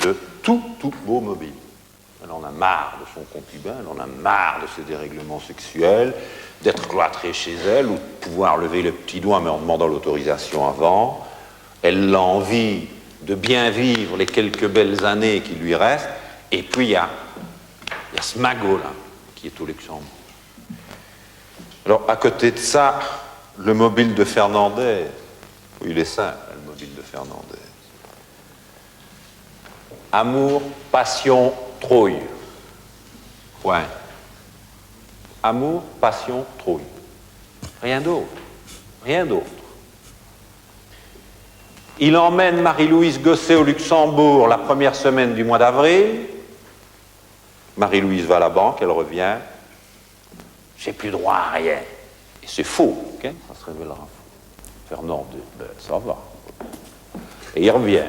de tout beau mobile. Elle en a marre de son concubin, elle en a marre de ses dérèglements sexuels, d'être cloîtrée chez elle, ou de pouvoir lever le petit doigt mais en demandant l'autorisation avant. Elle a envie de bien vivre les quelques belles années qui lui restent. Et puis il y a ce magot là, qui est au Luxembourg. Alors à côté de ça, le mobile de Fernandez, oui, il est simple, le mobile de Fernandez. Amour, passion, trouille. Point. Amour, passion, trouille. Rien d'autre. Rien d'autre. Il emmène Marie-Louise Gosset au Luxembourg la première semaine du mois d'avril. Marie-Louise va à la banque, elle revient. J'ai plus droit à rien. Et c'est faux, ok? Ça se révélera faux. Fernandez, ben, ça va. Et il revient.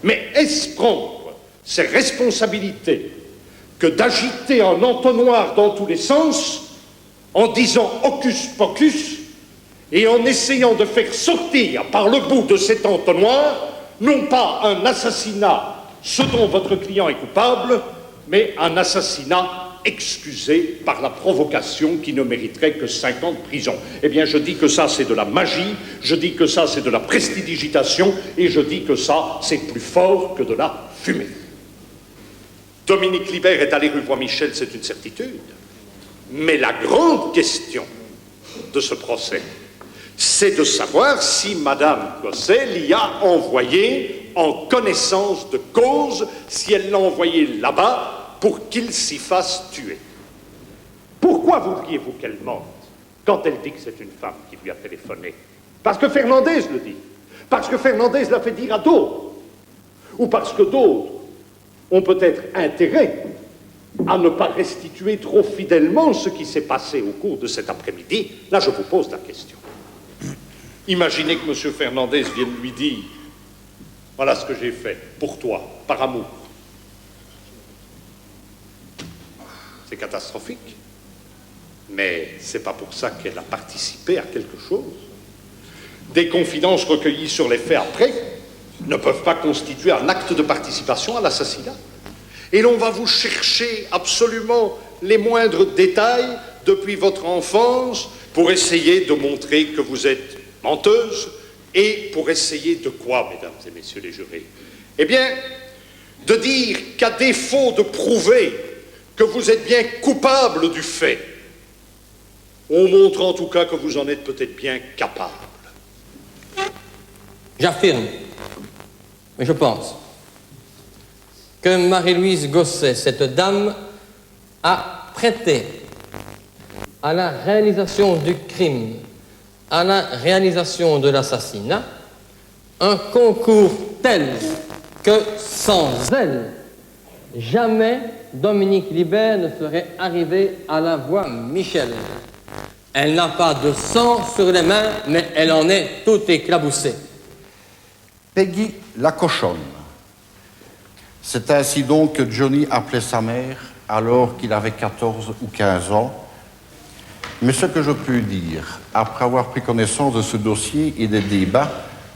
Mais est-ce prendre ses responsabilités que d'agiter un entonnoir dans tous les sens en disant hocus pocus et en essayant de faire sortir par le bout de cet entonnoir non pas un assassinat, ce dont votre client est coupable, mais un assassinat excusé par la provocation qui ne mériterait que 5 ans de prison. Eh bien, je dis que ça, c'est de la magie, je dis que ça, c'est de la prestidigitation, et je dis que ça, c'est plus fort que de la fumée. Dominique Libert est allé rue Bois-Michel, c'est une certitude. Mais la grande question de ce procès, c'est de savoir si Madame Gosset l'y a envoyé en connaissance de cause, si elle l'a envoyé là-bas pour qu'il s'y fasse tuer. Pourquoi voudriez-vous qu'elle mente quand elle dit que c'est une femme qui lui a téléphoné? Parce que Fernandez le dit, parce que Fernandez l'a fait dire à d'autres, ou parce que d'autres ont peut-être intérêt à ne pas restituer trop fidèlement ce qui s'est passé au cours de cet après-midi. Là, je vous pose la question. Imaginez que M. Fernandez vienne lui dire « Voilà ce que j'ai fait, pour toi, par amour. » C'est catastrophique. Mais c'est pas pour ça qu'elle a participé à quelque chose. Des confidences recueillies sur les faits après ne peuvent pas constituer un acte de participation à l'assassinat. Et l'on va vous chercher absolument les moindres détails depuis votre enfance pour essayer de montrer que vous êtes menteuse et pour essayer de quoi, mesdames et messieurs les jurés? Eh bien, de dire qu'à défaut de prouver que vous êtes bien coupable du fait, on montre en tout cas que vous en êtes peut-être bien capable. J'affirme, mais je pense, que Marie-Louise Gosset, cette dame, a prêté à la réalisation du crime, à la réalisation de l'assassinat, un concours tel que sans elle, jamais Dominique Libert ne serait arrivé à la voie Michel. Elle n'a pas de sang sur les mains, mais elle en est toute éclaboussée. Peggy la cochonne. C'est ainsi donc que Johnny appelait sa mère alors qu'il avait 14 ou 15 ans. Mais ce que je peux dire, après avoir pris connaissance de ce dossier et des débats,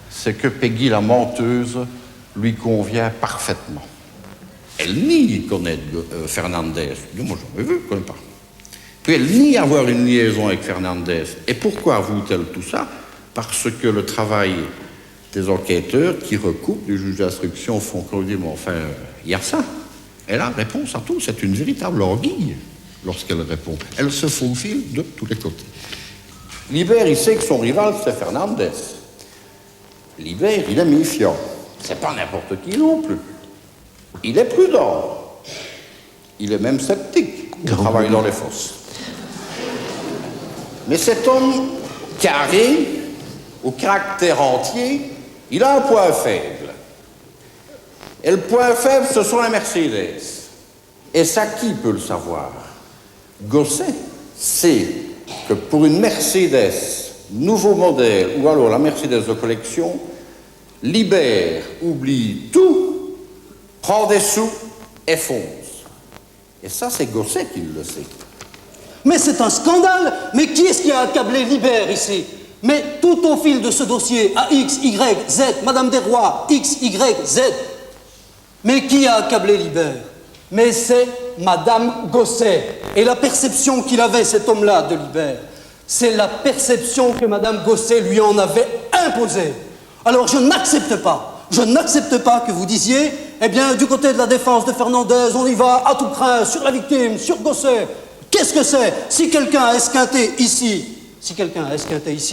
c'est que Peggy la menteuse lui convient parfaitement. Elle nie connaître Fernandez. Moi, j'en ai vu, je ne connais pas. Puis elle nie avoir une liaison avec Fernandez. Et pourquoi avoue-t-elle tout ça? Parce que le travail des enquêteurs qui recoupent du juge d'instruction font qu'on dit, mais enfin, il y a ça. Elle a réponse à tout. C'est une véritable orgueille lorsqu'elle répond. Elle se faufile de tous les côtés. Libert, il sait que son rival, c'est Fernandez. Libert, il est méfiant. C'est pas n'importe qui non plus. Il est prudent. Il est même sceptique. Il travaille dans les fosses. Mais cet homme carré, au caractère entier, il a un point faible. Et le point faible, ce sont les Mercedes. Et ça, qui peut le savoir? Gosset sait que pour une Mercedes nouveau modèle, ou alors la Mercedes de collection, Libert oublie tout, prend des sous et fonce. Et ça, c'est Gosset qui le sait. Mais c'est un scandale! Mais qui est-ce qui a accablé Libert ici? Mais tout au fil de ce dossier, à X, Y, Z, Madame Desrois, X, Y, Z. Mais qui a accablé Libert? Mais c'est Madame Gosset. Et la perception qu'il avait, cet homme-là, de Libert, c'est la perception que Madame Gosset lui en avait imposée. Alors je n'accepte pas que vous disiez, eh bien, du côté de la défense de Fernandez, on y va à tout craint, sur la victime, sur Gosset. Qu'est-ce que c'est? Si quelqu'un a esquinté ici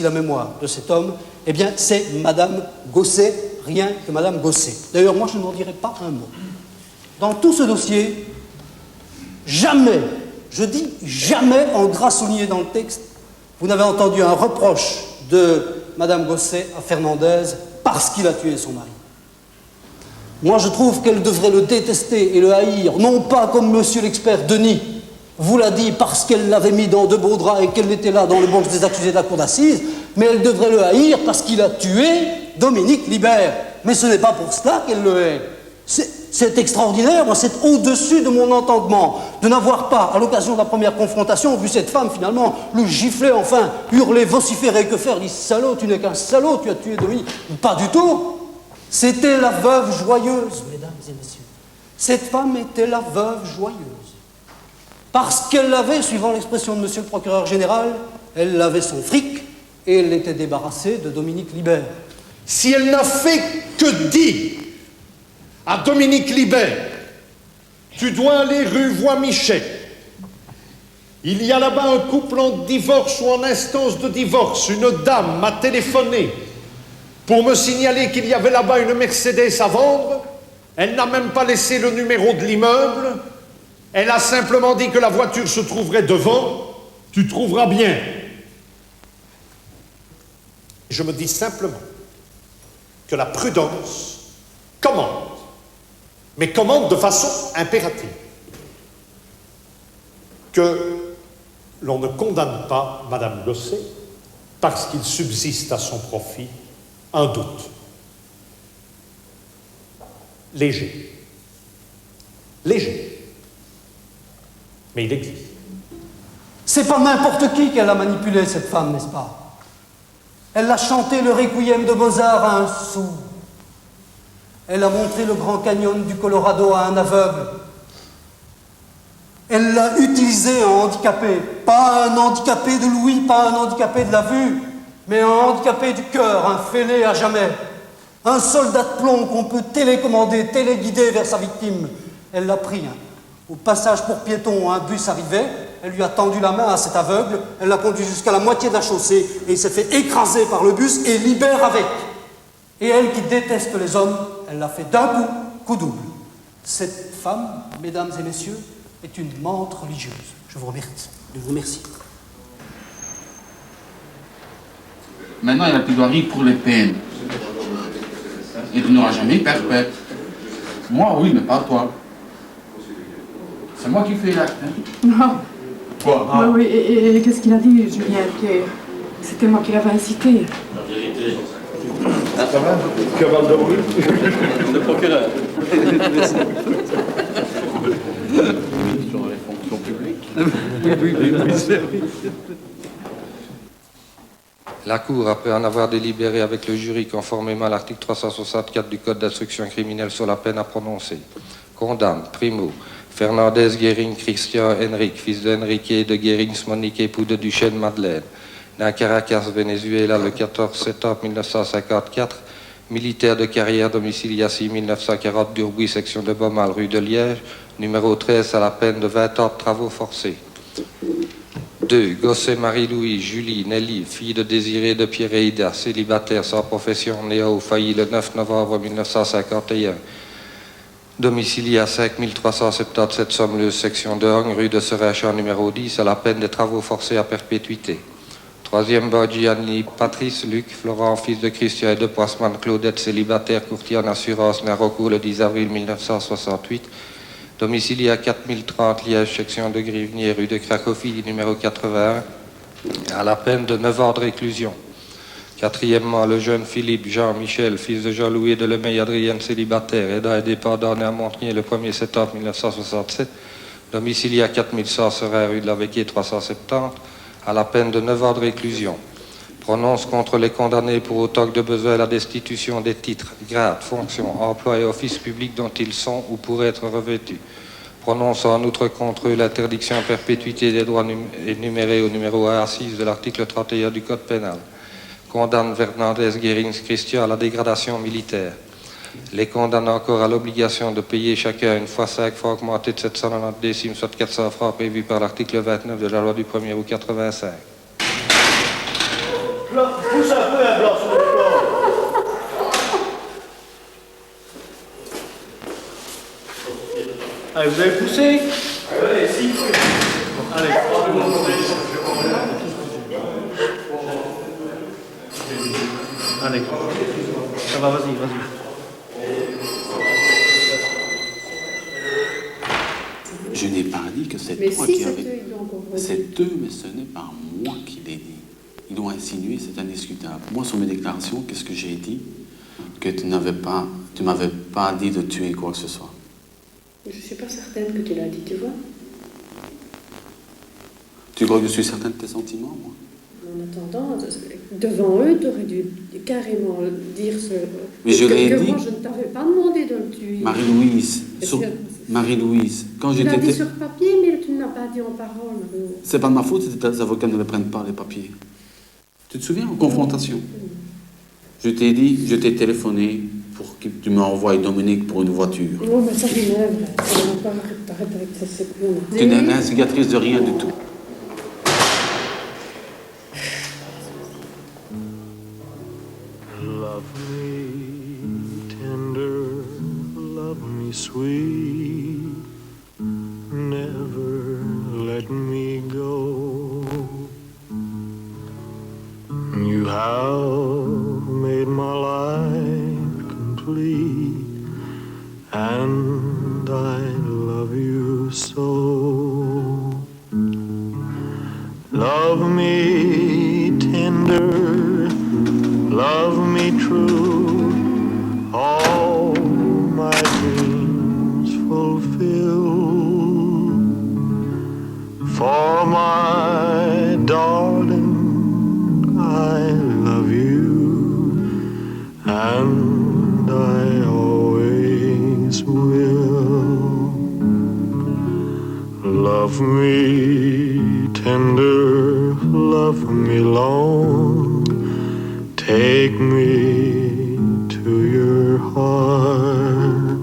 la mémoire de cet homme, eh bien, c'est Madame Gosset, rien que Madame Gosset. D'ailleurs, moi, je n'en dirai pas un mot. Dans tout ce dossier, jamais, je dis jamais, en gras souligné dans le texte, vous n'avez entendu un reproche de Madame Gosset à Fernandez parce qu'il a tué son mari. Moi, je trouve qu'elle devrait le détester et le haïr, non pas comme monsieur l'expert Denis vous l'a dit parce qu'elle l'avait mis dans de beaux draps et qu'elle était là dans le box des accusés de la cour d'assises, mais elle devrait le haïr parce qu'il a tué Dominique Libert. Mais ce n'est pas pour cela qu'elle le hait. C'est extraordinaire, moi, c'est au-dessus de mon entendement de n'avoir pas, à l'occasion de la première confrontation, vu cette femme finalement le gifler, enfin, hurler, vociférer, que faire? Il dit, salaud, tu n'es qu'un salaud, tu as tué Dominique. Pas du tout. C'était la veuve joyeuse, mesdames et messieurs. Cette femme était la veuve joyeuse. Parce qu'elle avait, suivant l'expression de monsieur le procureur général, elle avait son fric et elle était débarrassée de Dominique Libert. Si elle n'a fait que dire à Dominique Libert, tu dois aller rue Voie-Michel, il y a là-bas un couple en divorce ou en instance de divorce, une dame m'a téléphoné pour me signaler qu'il y avait là-bas une Mercedes à vendre, elle n'a même pas laissé le numéro de l'immeuble, elle a simplement dit que la voiture se trouverait devant, tu trouveras bien. Je me dis simplement que la prudence commande, mais commande de façon impérative, que l'on ne condamne pas Madame Gosset parce qu'il subsiste à son profit un doute. Léger. Léger. Mais il existe. C'est pas n'importe qui qu'elle a manipulé, cette femme, n'est-ce pas? Elle a chanté le requiem de Mozart à un sourd. Elle a montré le Grand Canyon du Colorado à un aveugle. Elle l'a utilisé en handicapé. Pas un handicapé de l'ouïe, pas un handicapé de la vue, mais un handicapé du cœur, un fêlé à jamais. Un soldat de plomb qu'on peut télécommander, téléguider vers sa victime. Elle l'a pris. Au passage pour piétons, un bus arrivait. Elle lui a tendu la main à cet aveugle. Elle l'a conduit jusqu'à la moitié de la chaussée et il s'est fait écraser par le bus et Libère avec. Et elle qui déteste les hommes, elle l'a fait d'un coup double. Cette femme, mesdames et messieurs, est une menthe religieuse. Je vous remercie. Maintenant, il y a la plaidoirie pour les peines. Et tu n'auras jamais perpète. Moi, oui, mais pas toi. C'est moi qui fais l'acte. Hein? Non. Quoi? Ah. Oui, et qu'est-ce qu'il a dit, Julien? Que c'était moi qui l'avais incité. La vérité. Ah, ça va? Cavale de rue. Le procureur. Sur les fonctions publiques. Oui. La Cour, après en avoir délibéré avec le jury conformément à l'article 364 du Code d'instruction criminelle sur la peine à prononcer, condamne, primo, Fernandez Guérin Christian Henrique, fils de Henrique et de Guérins Monique, époux de Duchesne Madeleine, né à Caracas, Venezuela, le 14 septembre 1954, militaire de carrière, domicilié 1940, Durbuy, section de Beaumal, rue de Liège, numéro 13, à la peine de 20 ans de travaux forcés. 2. Gosset Marie-Louise, Julie, Nelly, fille de Désiré de Pierre-Aïda, célibataire sans profession, née au failli le 9 novembre 1951. Domicilié à 5377 Sommeuse, section de Hong, rue de Serrechamp, numéro 10, à la peine des travaux forcés à perpétuité. 3e Borgiani, Patrice, Luc, Florent, fils de Christian et de Poisman, Claudette, célibataire, courtier en assurance, né à Rocourt le 10 avril 1968. Domicilié à 4030 Liège, section de Grivnier, rue de Cracovie, numéro 81, à la peine de 9 ans de réclusion. 4e, le jeune Philippe Jean-Michel, fils de Jean-Louis et de Lemay Adrienne, célibataire, aidant et dépendant, né à Montigny le 1er septembre 1967. Domicilié à 4100 Serein, rue de la Vecchier 370, à la peine de 9 ans de réclusion. Prononce contre les condamnés pour autant que de besoin la destitution des titres, grades, fonctions, emplois et offices publics dont ils sont ou pourraient être revêtus. Prononce en outre contre eux l'interdiction à perpétuité des droits énumérés au numéro 1 à 6 de l'article 31 du Code pénal. Condamne Fernandez Guérins Christian à la dégradation militaire. Les condamne encore à l'obligation de payer chacun une fois 5 francs augmentés de 790 décimes, soit 400 francs prévus par l'article 29 de la loi du 1er août 85. Pousse un peu un blanc sur le corps. Allez, vous avez poussé? Allez, si. Allez. Allez. Ça va, vas-y. Je n'ai pas dit que c'est Mais toi si, qui c'est avais... eux, ils l'ont compris. C'est eux, mais ce n'est pas moi qui l'ai dit. Ils l'ont insinué, c'est indiscutable. Moi, sur mes déclarations, qu'est-ce que j'ai dit? Que tu n'avais pas Tu m'avais pas dit de tuer quoi que ce soit. Je suis pas certaine que tu l'as dit, tu vois. Tu crois que je suis certaine de tes sentiments, moi? En attendant, devant eux, tu aurais dû carrément dire ce... Mais je l'ai que dit. moi, je ne t'avais pas demandé de le tuer. Marie-Louise, quand Tu je l'as dit t'étais... sur papier, mais tu ne l'as pas dit en parole. C'est pas de ma faute si tes avocats ne les prennent pas, les papiers. Tu te souviens, en confrontation? Je t'ai dit, je t'ai téléphoné pour que tu m'envoies Dominique pour une voiture. Oui, mais ça, c'est vrai. T'arrêtes avec ça, c'est plus... Tu n'es l'instigatrice de rien du tout. Love me tender, love me sweet, never let me go. You have made my life complete, and I love you so. Love me tender, love me true, all my dreams fulfill. For my darling, I love you, and I always will. Love me tender, love me long, take me to your heart,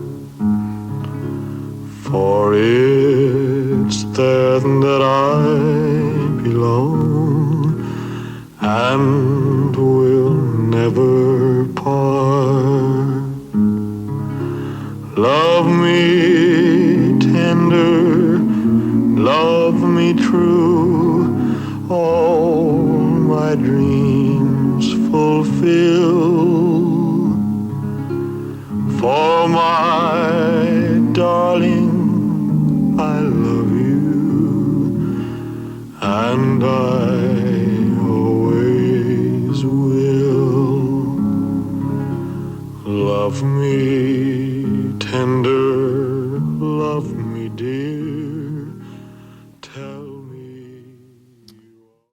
for it's there that I belong and will never part. Love me tender, love me true,